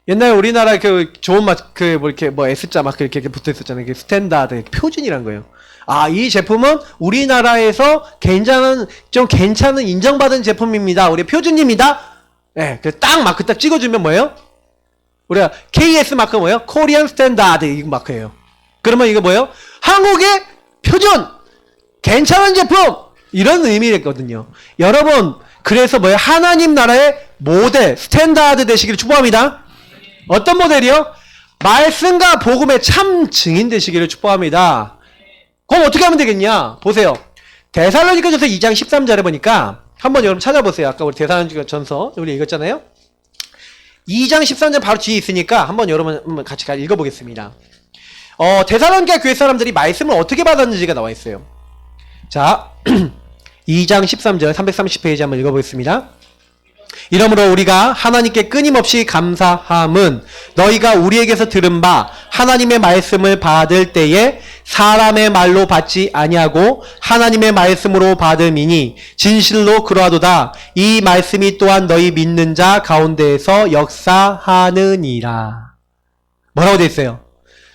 옛날에 우리나라 그 좋은 맛, 그 뭐 이렇게 뭐 S자 막 이렇게 붙어 있었잖아요. 그 스탠다드, 표준이란 거예요. 아, 이 제품은 우리나라에서 좀 괜찮은 인정받은 제품입니다. 우리 표준입니다. 예, 그 딱 마크 딱 찍어주면 뭐예요? 우리가 KS 마크 뭐예요? 코리안 스탠다드 이 마크예요. 그러면 이거 뭐예요? 한국의 표준! 괜찮은 제품! 이런 의미였거든요. 여러분, 그래서 뭐예요? 하나님 나라의 모델, 스탠다드 되시기를 축복합니다. 어떤 모델이요? 말씀과 복음의 참 증인 되시기를 축복합니다. 그럼 어떻게 하면 되겠냐? 보세요. 데살로니가전서 2장 13절에 보니까 한번 여러분 찾아보세요. 아까 우리 데살로니가전서 우리 읽었잖아요. 2장 13절 바로 뒤에 있으니까 한번 여러분 같이 읽어보겠습니다. 데살로니가 교회 사람들이 말씀을 어떻게 받았는지가 나와 있어요. 자, 2장 13절 330페이지 한번 읽어보겠습니다. 이러므로 우리가 하나님께 끊임없이 감사함은 너희가 우리에게서 들은 바 하나님의 말씀을 받을 때에 사람의 말로 받지 아니하고 하나님의 말씀으로 받음이니 진실로 그러하도다. 이 말씀이 또한 너희 믿는 자 가운데에서 역사하느니라. 뭐라고 되어 있어요?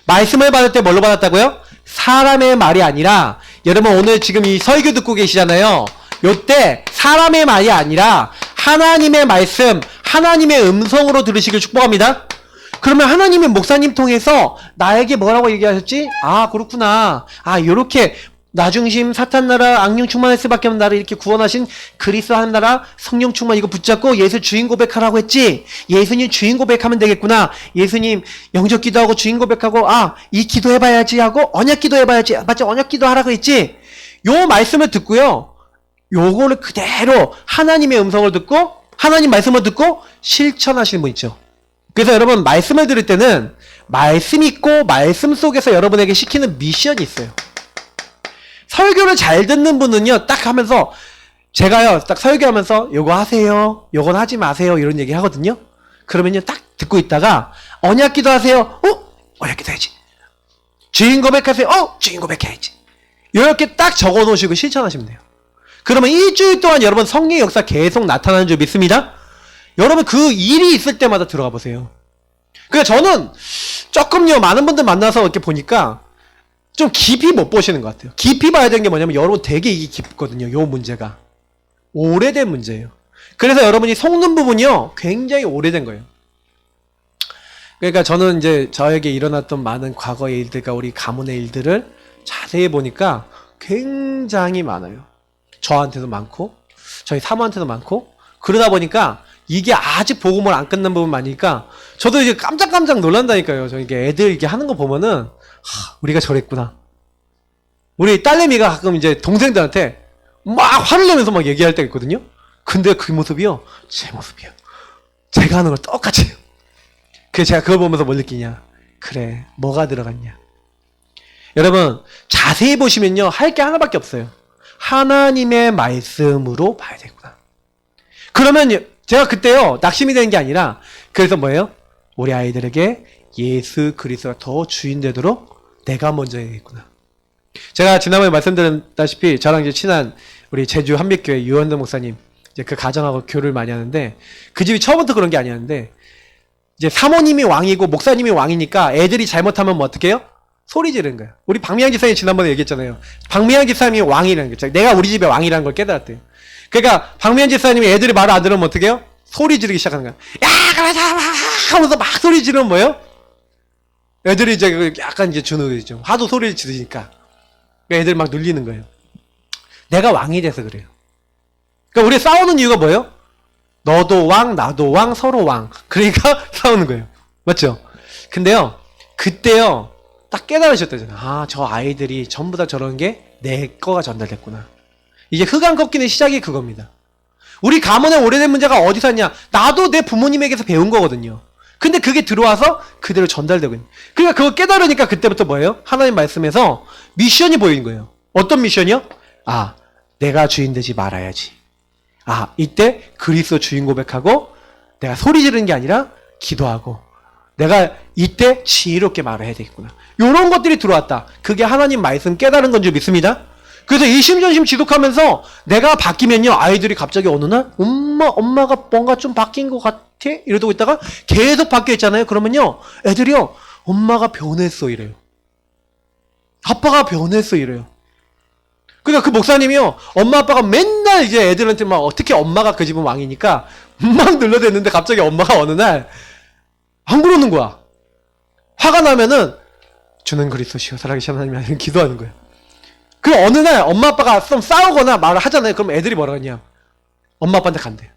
말씀을 받을 때 뭘로 받았다고요? 사람의 말이 아니라, 여러분 오늘 지금 이 설교 듣고 계시잖아요. 요때 사람의 말이 아니라 하나님의 말씀, 하나님의 음성으로 들으시길 축복합니다. 그러면 하나님의 목사님 통해서 나에게 뭐라고 얘기하셨지? 아, 그렇구나. 아, 요렇게 나중심, 사탄 나라, 악령 충만할 수밖에 없는 나를 이렇게 구원하신 그리스도 한 나라, 성령 충만 이거 붙잡고 예수 주인 고백하라고 했지? 예수님 주인 고백하면 되겠구나. 예수님 영접 기도하고 주인 고백하고, 아, 이 기도 해봐야지 하고 언약 기도 해봐야지. 맞지? 언약 기도 하라고 했지? 요 말씀을 듣고요, 요거를 그대로 하나님의 음성을 듣고 하나님 말씀을 듣고 실천하시는 분 있죠. 그래서 여러분 말씀을 들을 때는 말씀 있고 말씀 속에서 여러분에게 시키는 미션이 있어요. 설교를 잘 듣는 분은요, 딱 하면서, 제가요 딱 설교하면서 요거 하세요, 요건 하지 마세요 이런 얘기 하거든요. 그러면요 딱 듣고 있다가 언약 기도 하세요. 언약 기도 해야지. 주인 고백하세요. 주인 고백해야지. 이렇게 딱 적어 놓으시고 실천하시면 돼요. 그러면 일주일 동안 여러분 성령의 역사 계속 나타나는 줄 믿습니다. 여러분 그 일이 있을 때마다 들어가 보세요. 그러니까 저는 조금요 많은 분들 만나서 이렇게 보니까 좀 깊이 못 보시는 것 같아요. 깊이 봐야 되는 게 뭐냐면 여러분 되게 이게 깊거든요. 요 문제가 오래된 문제예요. 그래서 여러분이 속는 부분이요 굉장히 오래된 거예요. 그러니까 저는 이제 저에게 일어났던 많은 과거의 일들과 우리 가문의 일들을 자세히 보니까 굉장히 많아요. 저한테도 많고 저희 사모한테도 많고, 그러다 보니까 이게 아직 복음을 안 끝난 부분 많으니까 저도 이제 깜짝깜짝 놀란다니까요. 저 이게 애들 이렇게 하는 거 보면은 우리가 저랬구나. 우리 딸내미가 가끔 이제 동생들한테 막 화를 내면서 막 얘기할 때가 있거든요. 근데 그 모습이요 제 모습이에요. 제가 하는 걸 똑같이 해요. 그래서 제가 그걸 보면서 뭘 느끼냐, 그래 뭐가 들어갔냐. 여러분 자세히 보시면요 할 게 하나밖에 없어요. 하나님의 말씀으로 봐야 되구나. 그러면 제가 그때요 낙심이 되는 게 아니라, 그래서 뭐예요? 우리 아이들에게 예수 그리스도가 더 주인 되도록 내가 먼저 해야겠구나. 제가 지난번에 말씀드렸다시피 저랑 이제 친한 우리 제주 한빛교회 유원도 목사님, 이제 그 가정하고 교류를 많이 하는데 그 집이 처음부터 그런 게 아니었는데 이제 사모님이 왕이고 목사님이 왕이니까 애들이 잘못하면 뭐 어떻게 해요? 소리 지르는 거예요. 우리 박미양 집사님 지난번에 얘기했잖아요. 박미양 집사님이 왕이라는 거죠. 내가 우리 집의 왕이라는 걸 깨달았대요. 그러니까 박미양 집사님이 애들이 말을 안 들으면 어떻게 해요? 소리 지르기 시작하는 거야. 야, 가라자! 하면서 막 소리 지르면 뭐예요? 애들이 이제 약간 이제 주눅이죠. 하도 소리를 지르니까. 그러니까 애들 막 눌리는 거예요. 내가 왕이 돼서 그래요. 그러니까 우리 싸우는 이유가 뭐예요? 너도 왕, 나도 왕, 서로 왕. 그러니까 싸우는 거예요. 맞죠? 근데요, 그때요, 딱 깨달으셨다잖아요. 아, 저 아이들이 전부 다 저런 게 내 거가 전달됐구나. 이제 흑암 꺾이는 시작이 그겁니다. 우리 가문의 오래된 문제가 어디서 왔냐? 나도 내 부모님에게서 배운 거거든요. 근데 그게 들어와서 그대로 전달되고 있는. 그러니까 그거 깨달으니까 그때부터 뭐예요? 하나님 말씀에서 미션이 보이는 거예요. 어떤 미션이요? 아, 내가 주인 되지 말아야지. 아, 이때 그리스도 주인 고백하고 내가 소리 지르는 게 아니라 기도하고 내가 이때 지혜롭게 말을 해야 되겠구나. 요런 것들이 들어왔다. 그게 하나님 말씀 깨달은 건 줄 믿습니다. 그래서 이심전심 지독하면서 내가 바뀌면요, 아이들이 갑자기 어느 날 엄마가 뭔가 좀 바뀐 것 같아? 이러고 있다가 계속 바뀌어 있잖아요. 그러면요, 애들이요, 엄마가 변했어 이래요. 아빠가 변했어 이래요. 그러니까 그 목사님이요, 엄마 아빠가 맨날 이제 애들한테 막 어떻게 엄마가 그 집은 왕이니까 막 눌러댔는데 갑자기 엄마가 어느 날 안 그러는 거야. 화가 나면은 주는 그리스도시여 살아계신 하나님 아니면 기도하는 거예요. 그 어느 날 엄마 아빠가 좀 싸우거나 말을 하잖아요. 그럼 애들이 뭐라 하냐? 엄마 아빠한테 간대요.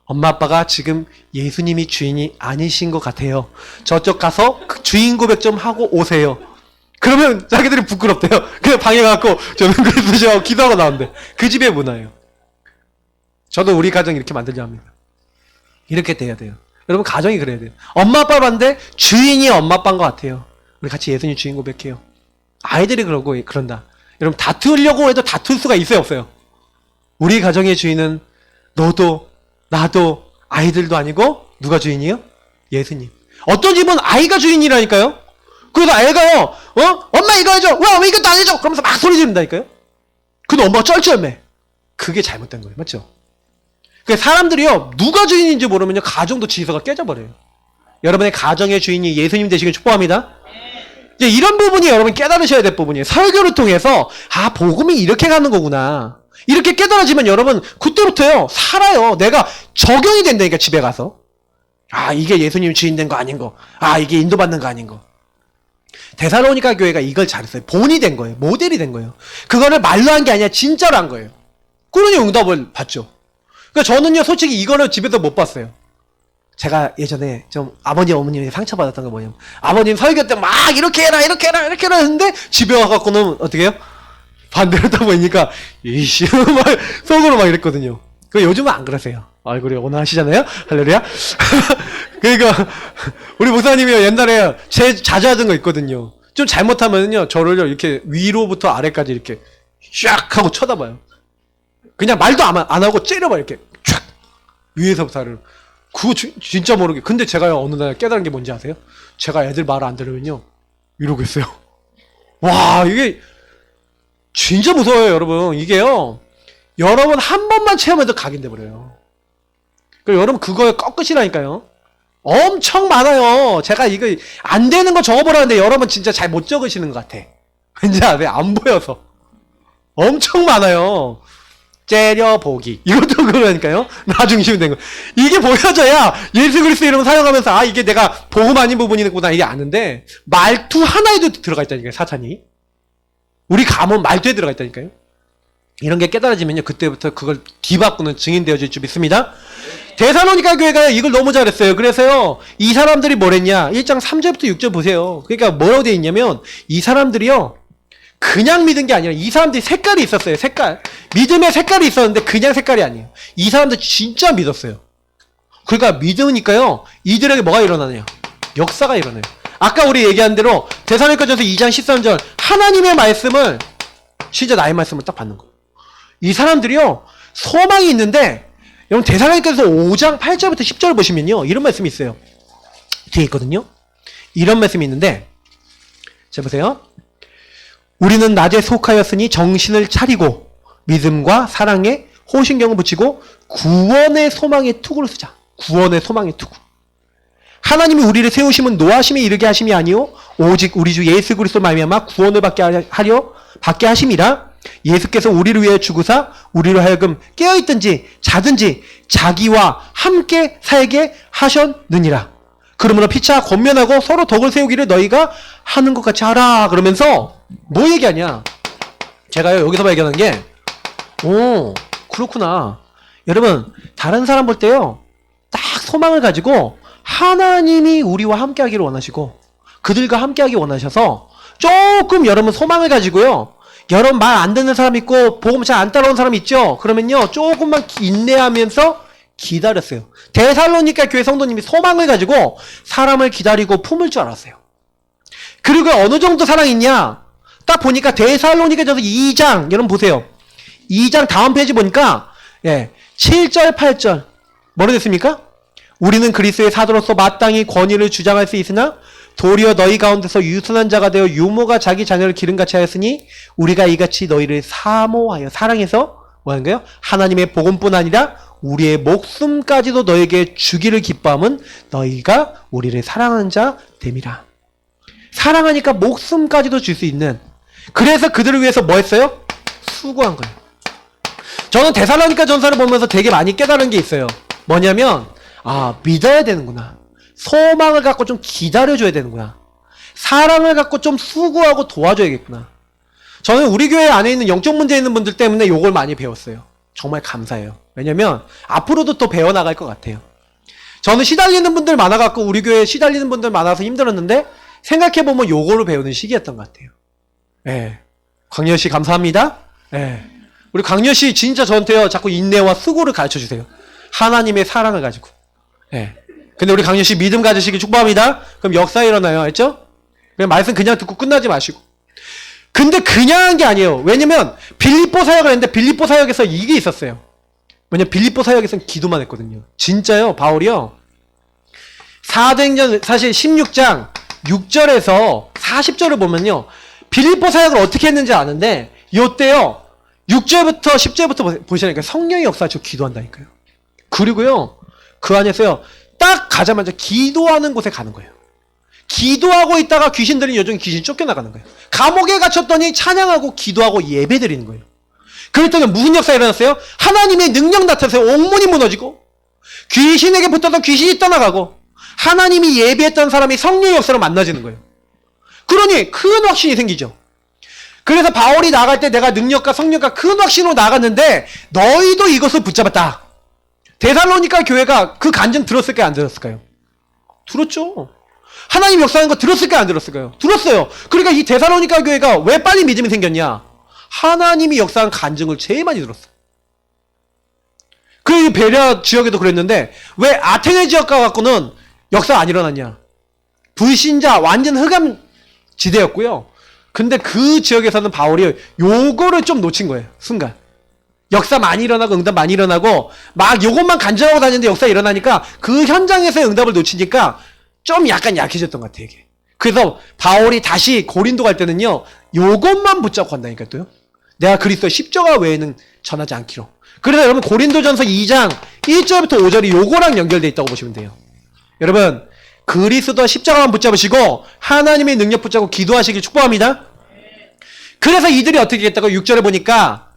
엄마 아빠가 지금 예수님이 주인이 아니신 것 같아요. 저쪽 가서 그 주인 고백 좀 하고 오세요. 그러면 자기들이 부끄럽대요. 그냥 방에 가고 저는 그리스도시여 기도하고 나온대. 그 집의 문화예요. 저도 우리 가정 이렇게 만들려 합니다. 이렇게 돼야 돼요. 여러분 가정이 그래야 돼요. 엄마 아빠 반대 주인이 엄마 아빠인 것 같아요. 우리 같이 예수님 주인 고백해요. 아이들이 그러고 그런다. 여러분 다투려고 해도 다툴 수가 있어요 없어요? 우리 가정의 주인은 너도 나도 아이들도 아니고 누가 주인이에요? 예수님. 어떤 집은 아이가 주인이라니까요. 그래서 아이가요, 엄마 이거 해줘. 왜 이것도 안 해줘? 그러면서 막 소리 지른다니까요. 근데 엄마가 쩔쩔매. 그게 잘못된 거예요. 맞죠? 그 사람들이요, 누가 주인인지 모르면요, 가정도 질서가 깨져버려요. 여러분의 가정의 주인이 예수님 되시길 축복합니다. 이제 이런 부분이 여러분 깨달으셔야 될 부분이에요. 설교를 통해서, 아, 복음이 이렇게 가는 거구나. 이렇게 깨달아지면 여러분, 그때부터요, 살아요. 내가 적용이 된다니까, 집에 가서. 아, 이게 예수님 주인 된 거 아닌 거. 아, 이게 인도받는 거 아닌 거. 데살로니가 교회가 이걸 잘했어요. 본이 된 거예요. 모델이 된 거예요. 그거를 말로 한 게 아니라 진짜로 한 거예요. 그러니 응답을 받죠. 그러니까 저는요, 솔직히 이거를 집에서 못 봤어요. 제가 예전에 좀 아버님, 어머님이 상처받았던 거 뭐냐면, 아버님 설교 때 막 이렇게 해라, 이렇게 해라, 이렇게 해라 했는데, 집에 와갖고는 어떻게 해요? 반대로 딱 보니까, 이씨, 막 속으로 막 이랬거든요. 그 요즘은 안 그러세요. 얼굴이 온화하시잖아요? 할렐루야? 그러니까, 우리 목사님이 옛날에 자주 하던 거 있거든요. 좀 잘못하면요, 저를 이렇게 위로부터 아래까지 이렇게 샥 하고 쳐다봐요. 그냥 말도 안 하고 째려봐, 이렇게. 촥! 위에서부터 아래로. 그거 진짜 모르게. 근데 제가요, 어느 날 깨달은 게 뭔지 아세요? 제가 애들 말을 안 들으면요, 이러고 있어요. 와, 이게, 진짜 무서워요, 여러분. 이게요, 여러분 한 번만 체험해도 각인돼 버려요. 그리고 여러분 그거에 꺾으시라니까요. 엄청 많아요. 제가 이거 안 되는 거 적어보라는데 여러분 진짜 잘 못 적으시는 것 같아. 왠지 아세요? 안 보여서. 엄청 많아요. 째려보기. 이것도 그러니까요. 나 중심이 된 거. 이게 보여져야 예수 그리스도 이름 사용하면서 아 이게 내가 복음 아닌 부분이구나 이게 아는데 말투 하나에도 들어가 있다니까요. 사탄이. 우리 가문 말투에 들어가 있다니까요. 이런 게 깨달아지면요. 그때부터 그걸 뒤바꾸는 증인 되어질 줄 믿습니다. 데살로니가 교회가 이걸 너무 잘했어요. 그래서요. 이 사람들이 뭐랬냐. 1장 3절부터 6절 보세요. 그러니까 뭐라고 되어 있냐면 이 사람들이요. 그냥 믿은 게 아니라 이 사람들이 색깔이 있었어요. 색깔. 믿음의 색깔이 있었는데 그냥 색깔이 아니에요. 이 사람들 진짜 믿었어요. 그러니까 믿으니까요. 이들에게 뭐가 일어나냐. 역사가 일어나요. 아까 우리 얘기한 대로 데살로니가전서 2장 13절 하나님의 말씀을 진짜 나의 말씀을 딱 받는 거예요. 이 사람들이요. 소망이 있는데 여러분 데살로니가전서 5장 8절부터 10절을 보시면요. 이런 말씀이 있어요. 뒤에 있거든요. 이런 말씀이 있는데 자 보세요. 우리는 낮에 속하였으니 정신을 차리고 믿음과 사랑에 호신경을 붙이고 구원의 소망의 투구를 쓰자. 구원의 소망의 투구. 하나님이 우리를 세우심은 노하심에 이르게 하심이 아니요 오직 우리 주 예수 그리스도 말미암아 구원을 받게 하심이라. 예수께서 우리를 위해 죽으사 우리로 하여금 깨어있든지 자든지 자기와 함께 살게 하셨느니라. 그러므로 피차 권면하고 서로 덕을 세우기를 너희가 하는 것 같이 하라. 그러면서 뭐 얘기하냐? 제가요 여기서 발견한 게 그렇구나. 여러분 다른 사람 볼 때요 딱 소망을 가지고 하나님이 우리와 함께 하기를 원하시고 그들과 함께 하기 원하셔서 조금 여러분 소망을 가지고요, 여러분 말 안 듣는 사람 있고 복음 잘 안 따라온 사람 있죠? 그러면요 조금만 인내하면서 기다렸어요. 데살로니가 교회 성도님이 소망을 가지고 사람을 기다리고 품을 줄 알았어요. 그리고 어느 정도 사랑이 있냐? 딱 보니까 데살로니가전서 2장 여러분 보세요. 2장 다음 페이지 보니까 7절 8절 뭐로 됐습니까? 우리는 그리스도의 사도로서 마땅히 권위를 주장할 수 있으나 도리어 너희 가운데서 유순한 자가 되어 유모가 자기 자녀를 기름같이 하였으니 우리가 이같이 너희를 사모하여 사랑해서 뭐하는 거예요? 하나님의 복음뿐 아니라 우리의 목숨까지도 너에게 주기를 기뻐함은 너희가 우리를 사랑하는 자 됨이라. 사랑하니까 목숨까지도 줄 수 있는, 그래서 그들을 위해서 뭐 했어요? 수고한 거예요. 저는 데살로니가 전서를 보면서 되게 많이 깨달은 게 있어요. 뭐냐면 믿어야 되는구나. 소망을 갖고 좀 기다려줘야 되는구나. 사랑을 갖고 좀 수고하고 도와줘야겠구나. 저는 우리 교회 안에 있는 영적 문제 있는 분들 때문에 요걸 많이 배웠어요. 정말 감사해요. 왜냐면 앞으로도 또 배워나갈 것 같아요. 저는 시달리는 분들 많아갖고 우리 교회에 시달리는 분들 많아서 힘들었는데 생각해보면 요거를 배우는 시기였던 것 같아요. 광녀씨 감사합니다. 우리 광녀씨 진짜 저한테요 자꾸 인내와 수고를 가르쳐주세요. 하나님의 사랑을 가지고. 근데 우리 강렬씨 믿음 가지시기 축복합니다. 그럼 역사 일어나요. 알죠? 그냥 말씀 그냥 듣고 끝나지 마시고. 근데 그냥 한 게 아니에요. 왜냐면 빌립보 사역을 했는데 빌립보 사역에서 이게 있었어요. 왜냐면 빌립보 사역에서는 기도만 했거든요. 진짜요. 바울이요. 사도행전 사실 16장 6절에서 40절을 보면요. 빌립보 사역을 어떻게 했는지 아는데 요때요. 6절부터 10절부터 보시라니까 성령의 역사죠. 기도한다니까요. 그리고요. 그 안에서요. 딱 가자마자 기도하는 곳에 가는 거예요. 기도하고 있다가 귀신 들린 여종이 귀신 쫓겨나가는 거예요. 감옥에 갇혔더니 찬양하고 기도하고 예배 드리는 거예요. 그랬더니 무슨 역사가 일어났어요? 하나님의 능력 나타나서 옥문이 무너지고 귀신에게 붙어서 귀신이 떠나가고 하나님이 예배했던 사람이 성령의 역사로 만나지는 거예요. 그러니 큰 확신이 생기죠. 그래서 바울이 나갈 때 내가 능력과 성령과 큰 확신으로 나갔는데 너희도 이것을 붙잡았다. 데살로니가 교회가 그 간증 들었을까요? 안 들었을까요? 들었죠. 하나님 역사하는 거 들었을까요? 안 들었을까요? 들었어요. 그러니까 이 데살로니가 교회가 왜 빨리 믿음이 생겼냐? 하나님이 역사한 간증을 제일 많이 들었어. 그 베레아 지역에도 그랬는데 왜 아테네 지역 가갖고는 역사 안 일어났냐? 불신자 완전 흑암 지대였고요. 근데 그 지역에서는 바울이 요거를 좀 놓친 거예요. 순간. 역사 많이 일어나고 응답 많이 일어나고 막 요것만 간증하고 다니는데 역사 일어나니까 그 현장에서의 응답을 놓치니까 좀 약간 약해졌던 것 같아요. 이게. 그래서 바울이 다시 고린도 갈 때는요. 요것만 붙잡고 간다니까요. 또요. 내가 그리스도의 십자가 외에는 전하지 않기로. 그래서 여러분 고린도전서 2장 1절부터 5절이 요거랑 연결되어 있다고 보시면 돼요. 여러분 그리스도와 십자가만 붙잡으시고 하나님의 능력 붙잡고 기도하시길 축복합니다. 그래서 이들이 어떻게 했다고 6절에 보니까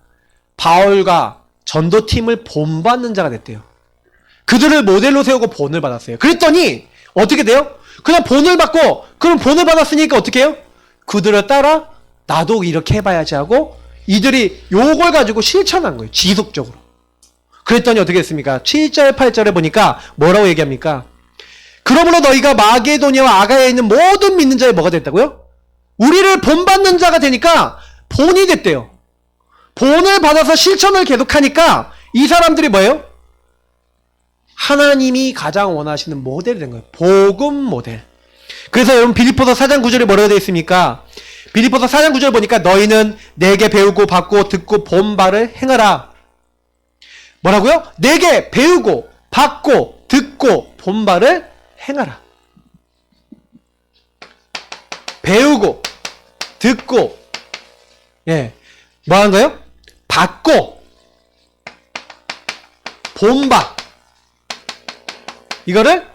바울과 전도팀을 본받는 자가 됐대요. 그들을 모델로 세우고 본을 받았어요. 그랬더니 어떻게 돼요? 그냥 본을 받고 그럼 본을 받았으니까 어떻게 해요? 그들을 따라 나도 이렇게 해봐야지 하고 이들이 요걸 가지고 실천한 거예요. 지속적으로. 그랬더니 어떻게 됐습니까? 7절 8절에 보니까 뭐라고 얘기합니까? 그러므로 너희가 마게도니아와 아가야에 있는 모든 믿는 자의 뭐가 됐다고요? 우리를 본받는 자가 되니까 본이 됐대요. 본을 받아서 실천을 계속하니까 이 사람들이 뭐예요? 하나님이 가장 원하시는 모델이 된 거예요. 복음 모델. 그래서 여러분 빌립보서 4장 9절에 뭐라고 되어 있습니까? 빌립보서 4장 9절 보니까 너희는 내게 배우고 받고 듣고 본 바를 행하라. 뭐라고요? 내게 배우고 받고 듣고 본 바를 행하라. 배우고 듣고 뭐 하는 거예요? 받고 본바. 이거를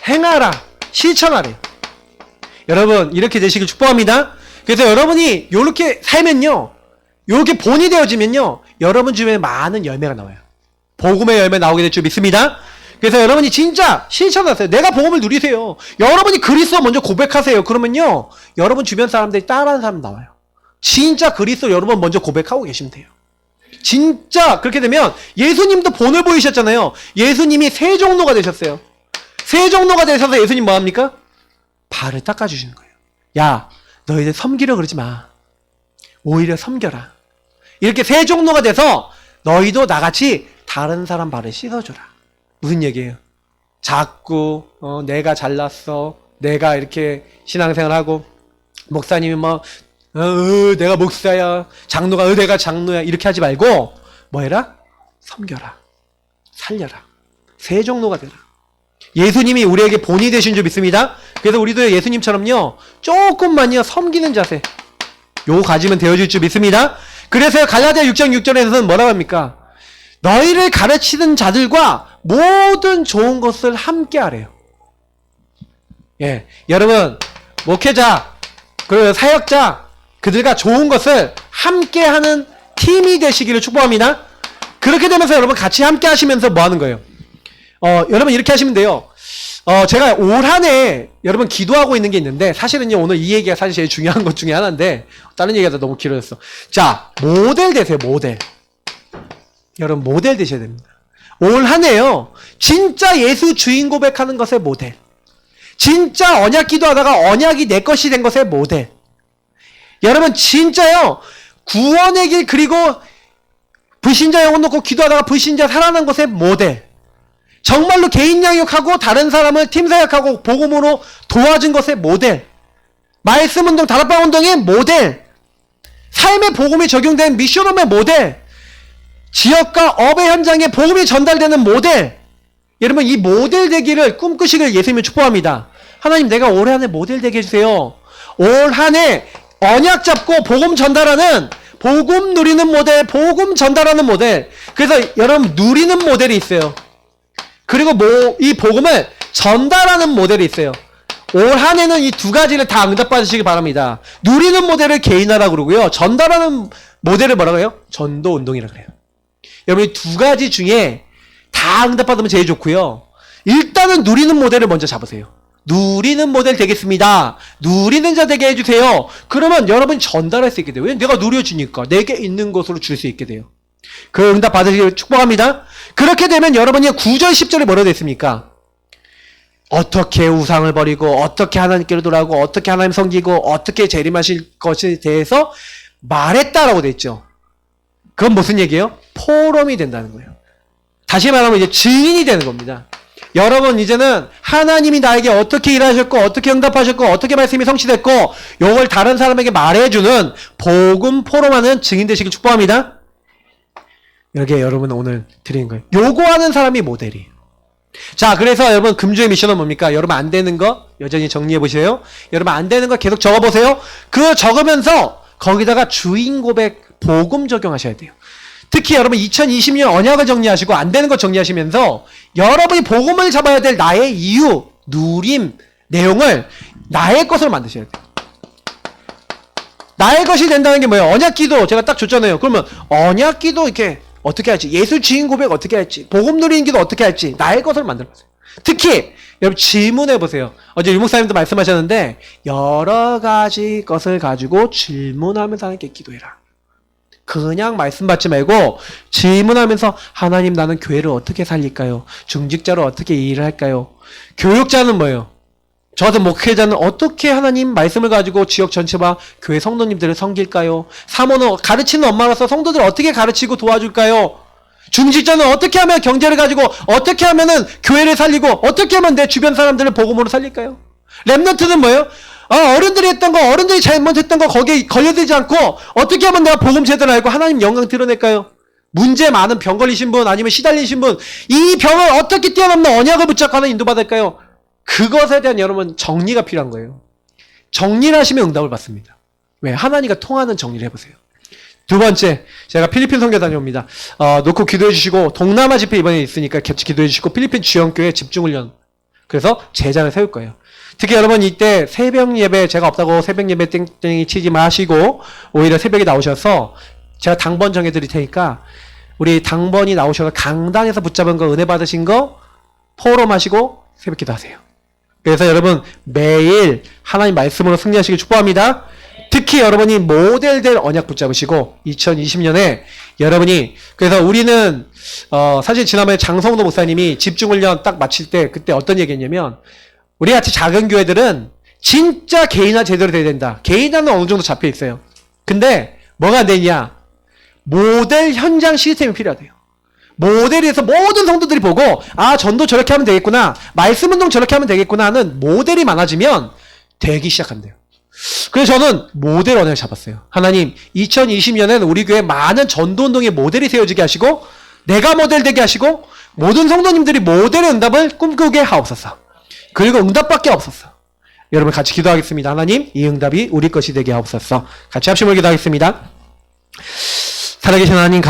행하라. 실천하래. 여러분 이렇게 되시길 축복합니다. 그래서 여러분이 요렇게 살면요, 요렇게 본이 되어지면요, 여러분 주변에 많은 열매가 나와요. 복음의 열매 나오게 될 줄 믿습니다. 그래서 여러분이 진짜 실천하세요. 내가 복음을 누리세요. 여러분이 그리스도 먼저 고백하세요. 그러면요, 여러분 주변 사람들이 따라하는 사람 나와요. 진짜 그리스도 여러분 먼저 고백하고 계시면 돼요. 진짜 그렇게 되면 예수님도 본을 보이셨잖아요. 예수님이 세종로가 되셨어요. 세종로가 되셔서 예수님 뭐합니까? 발을 닦아주시는 거예요. 야, 너희들 섬기려 그러지 마. 오히려 섬겨라. 이렇게 세종로가 돼서 너희도 나같이 다른 사람 발을 씻어줘라. 무슨 얘기예요? 자꾸 내가 잘났어, 내가 이렇게 신앙생활하고 목사님이 뭐 내가 목사야, 장로가 내가 장로야, 이렇게 하지 말고 뭐 해라? 섬겨라. 살려라. 세종로가 되라. 예수님이 우리에게 본이 되신 줄 믿습니다. 그래서 우리도 예수님처럼요, 조금만요 섬기는 자세 요거 가지면 되어질 줄 믿습니다. 그래서 갈라디아 6장 6절에서는 뭐라고 합니까? 너희를 가르치는 자들과 모든 좋은 것을 함께 하래요. 예, 여러분 목회자, 그 사역자, 그들과 좋은 것을 함께 하는 팀이 되시기를 축복합니다. 그렇게 되면서 여러분 같이 함께 하시면서 뭐 하는 거예요? 여러분 이렇게 하시면 돼요. 제가 올 한 해 여러분 기도하고 있는 게 있는데, 사실은요 오늘 이 얘기가 사실 제일 중요한 것 중에 하나인데 다른 얘기가 너무 길어졌어. 자, 모델 되세요. 모델. 여러분 모델 되셔야 됩니다. 올 한 해요, 진짜 예수 주인 고백하는 것의 모델, 진짜 언약 기도하다가 언약이 내 것이 된 것의 모델. 여러분 진짜요, 구원의 길, 그리고 불신자 영혼 놓고 기도하다가 불신자 살아난 것의 모델, 정말로 개인 양육하고 다른 사람을 팀 사역하고 복음으로 도와준 것의 모델, 말씀 운동, 다락방 운동의 모델, 삶의 복음이 적용된 미션홈의 모델, 지역과 업의 현장에 복음이 전달되는 모델. 여러분 이 모델 되기를 꿈꾸시길 예수님을 축복합니다. 하나님, 내가 올 한 해 모델 되게 해주세요. 올 한 해 언약 잡고 복음 전달하는, 복음 누리는 모델, 복음 전달하는 모델. 그래서 여러분 누리는 모델이 있어요. 그리고 이 복음을 전달하는 모델이 있어요. 올 한 해는 이 두 가지를 다 응답받으시기 바랍니다. 누리는 모델을 개인화라고 그러고요, 전달하는 모델을 뭐라고 해요? 전도 운동이라고 그래요. 여러분 이 두 가지 중에 다 응답받으면 제일 좋고요, 일단은 누리는 모델을 먼저 잡으세요. 누리는 모델 되겠습니다. 누리는 자 되게 해주세요. 그러면 여러분이 전달할 수 있게 돼요. 왜? 내가 누려주니까 내게 있는 것으로 줄 수 있게 돼요. 그 응답 받으시길 축복합니다. 그렇게 되면 여러분이 9절 10절에 뭐라고 됐습니까? 어떻게 우상을 버리고 어떻게 하나님께로 돌아오고 어떻게 하나님 섬기고 어떻게 재림하실 것에 대해서 말했다라고 돼 있죠. 그건 무슨 얘기예요? 포럼이 된다는 거예요. 다시 말하면 이제 증인이 되는 겁니다. 여러분 이제는 하나님이 나에게 어떻게 일하셨고 어떻게 응답하셨고 어떻게 말씀이 성취됐고 요걸 다른 사람에게 말해주는 복음 포럼하는 증인 되시길 축복합니다. 이렇게 여러분 오늘 드리는 거예요. 요거 하는 사람이 모델이에요. 자, 그래서 여러분 금주의 미션은 뭡니까? 여러분 안 되는 거 여전히 정리해 보세요. 여러분 안 되는 거 계속 적어 보세요. 그 적으면서 거기다가 주인 고백 복음 적용하셔야 돼요. 특히 여러분 2020년 언약을 정리하시고 안 되는 거 정리하시면서 여러분이 복음을 잡아야 될 나의 이유, 누림, 내용을 나의 것으로 만드셔야 돼요. 나의 것이 된다는 게 뭐예요? 언약기도 제가 딱 줬잖아요. 그러면 언약기도 이렇게 어떻게 할지, 예수 지인 고백 어떻게 할지, 복음 누리는 기도 어떻게 할지 나의 것을 만들어보세요. 특히 여러분 질문해보세요. 어제 유목사님도 말씀하셨는데 여러 가지 것을 가지고 질문하면서 하나님께 기도해라. 그냥 말씀 받지 말고 질문하면서 하나님, 나는 교회를 어떻게 살릴까요? 중직자로 어떻게 일을 할까요? 교육자는 뭐예요? 저 같은 목회자는 어떻게 하나님 말씀을 가지고 지역 전체와 교회 성도님들을 섬길까요? 사모는 가르치는 엄마로서 성도들을 어떻게 가르치고 도와줄까요? 중직자는 어떻게 하면 경제를 가지고 어떻게 하면은 교회를 살리고 어떻게 하면 내 주변 사람들을 복음으로 살릴까요? 렘넌트는 뭐예요? 어른들이 했던 거, 어른들이 잘못했던 거 거기에 걸려들지 않고 어떻게 하면 내가 복음 제대로 알고 하나님 영광 드러낼까요? 문제 많은 병 걸리신 분, 아니면 시달리신 분, 이 병을 어떻게 뛰어넘는 언약을 붙잡고 하는 인도받을까요? 그것에 대한 여러분 정리가 필요한 거예요. 정리를 하시면 응답을 받습니다. 왜? 하나님과 통하는 정리를 해보세요. 두 번째, 제가 필리핀 선교 다녀옵니다. 놓고 기도해 주시고, 동남아 집회 이번에 있으니까 같이 기도해 주시고, 필리핀 지원교회 집중훈련. 그래서 제자를 세울 거예요. 특히 여러분 이때 새벽 예배, 제가 없다고 새벽 예배 땡땡이 치지 마시고, 오히려 새벽에 나오셔서 제가 당번 정해드릴 테니까, 우리 당번이 나오셔서 강단에서 붙잡은 거, 은혜 받으신 거, 포럼하시고, 새벽 기도 하세요. 그래서 여러분 매일 하나님 말씀으로 승리하시길 축복합니다. 특히 여러분이 모델될 언약 붙잡으시고 2020년에 여러분이 그래서 우리는 사실 지난번에 장성도 목사님이 집중훈련 딱 마칠 때 그때 어떤 얘기했냐면 우리 같이 작은 교회들은 진짜 개인화 제대로 돼야 된다. 개인화는 어느 정도 잡혀 있어요. 근데 뭐가 안 되냐? 모델 현장 시스템이 필요하대요. 모델에서 모든 성도들이 보고 전도 저렇게 하면 되겠구나, 말씀 운동 저렇게 하면 되겠구나 하는 모델이 많아지면 되기 시작한대요. 그래서 저는 모델 언약을 잡았어요. 하나님 2020년에는 우리 교회 많은 전도 운동의 모델이 세워지게 하시고 내가 모델 되게 하시고 모든 성도님들이 모델의 응답을 꿈꾸게 하옵소서. 그리고 응답밖에 없었어. 여러분 같이 기도하겠습니다. 하나님 이 응답이 우리 것이 되게 하옵소서. 같이 합심을 기도하겠습니다. 살아계신 하나님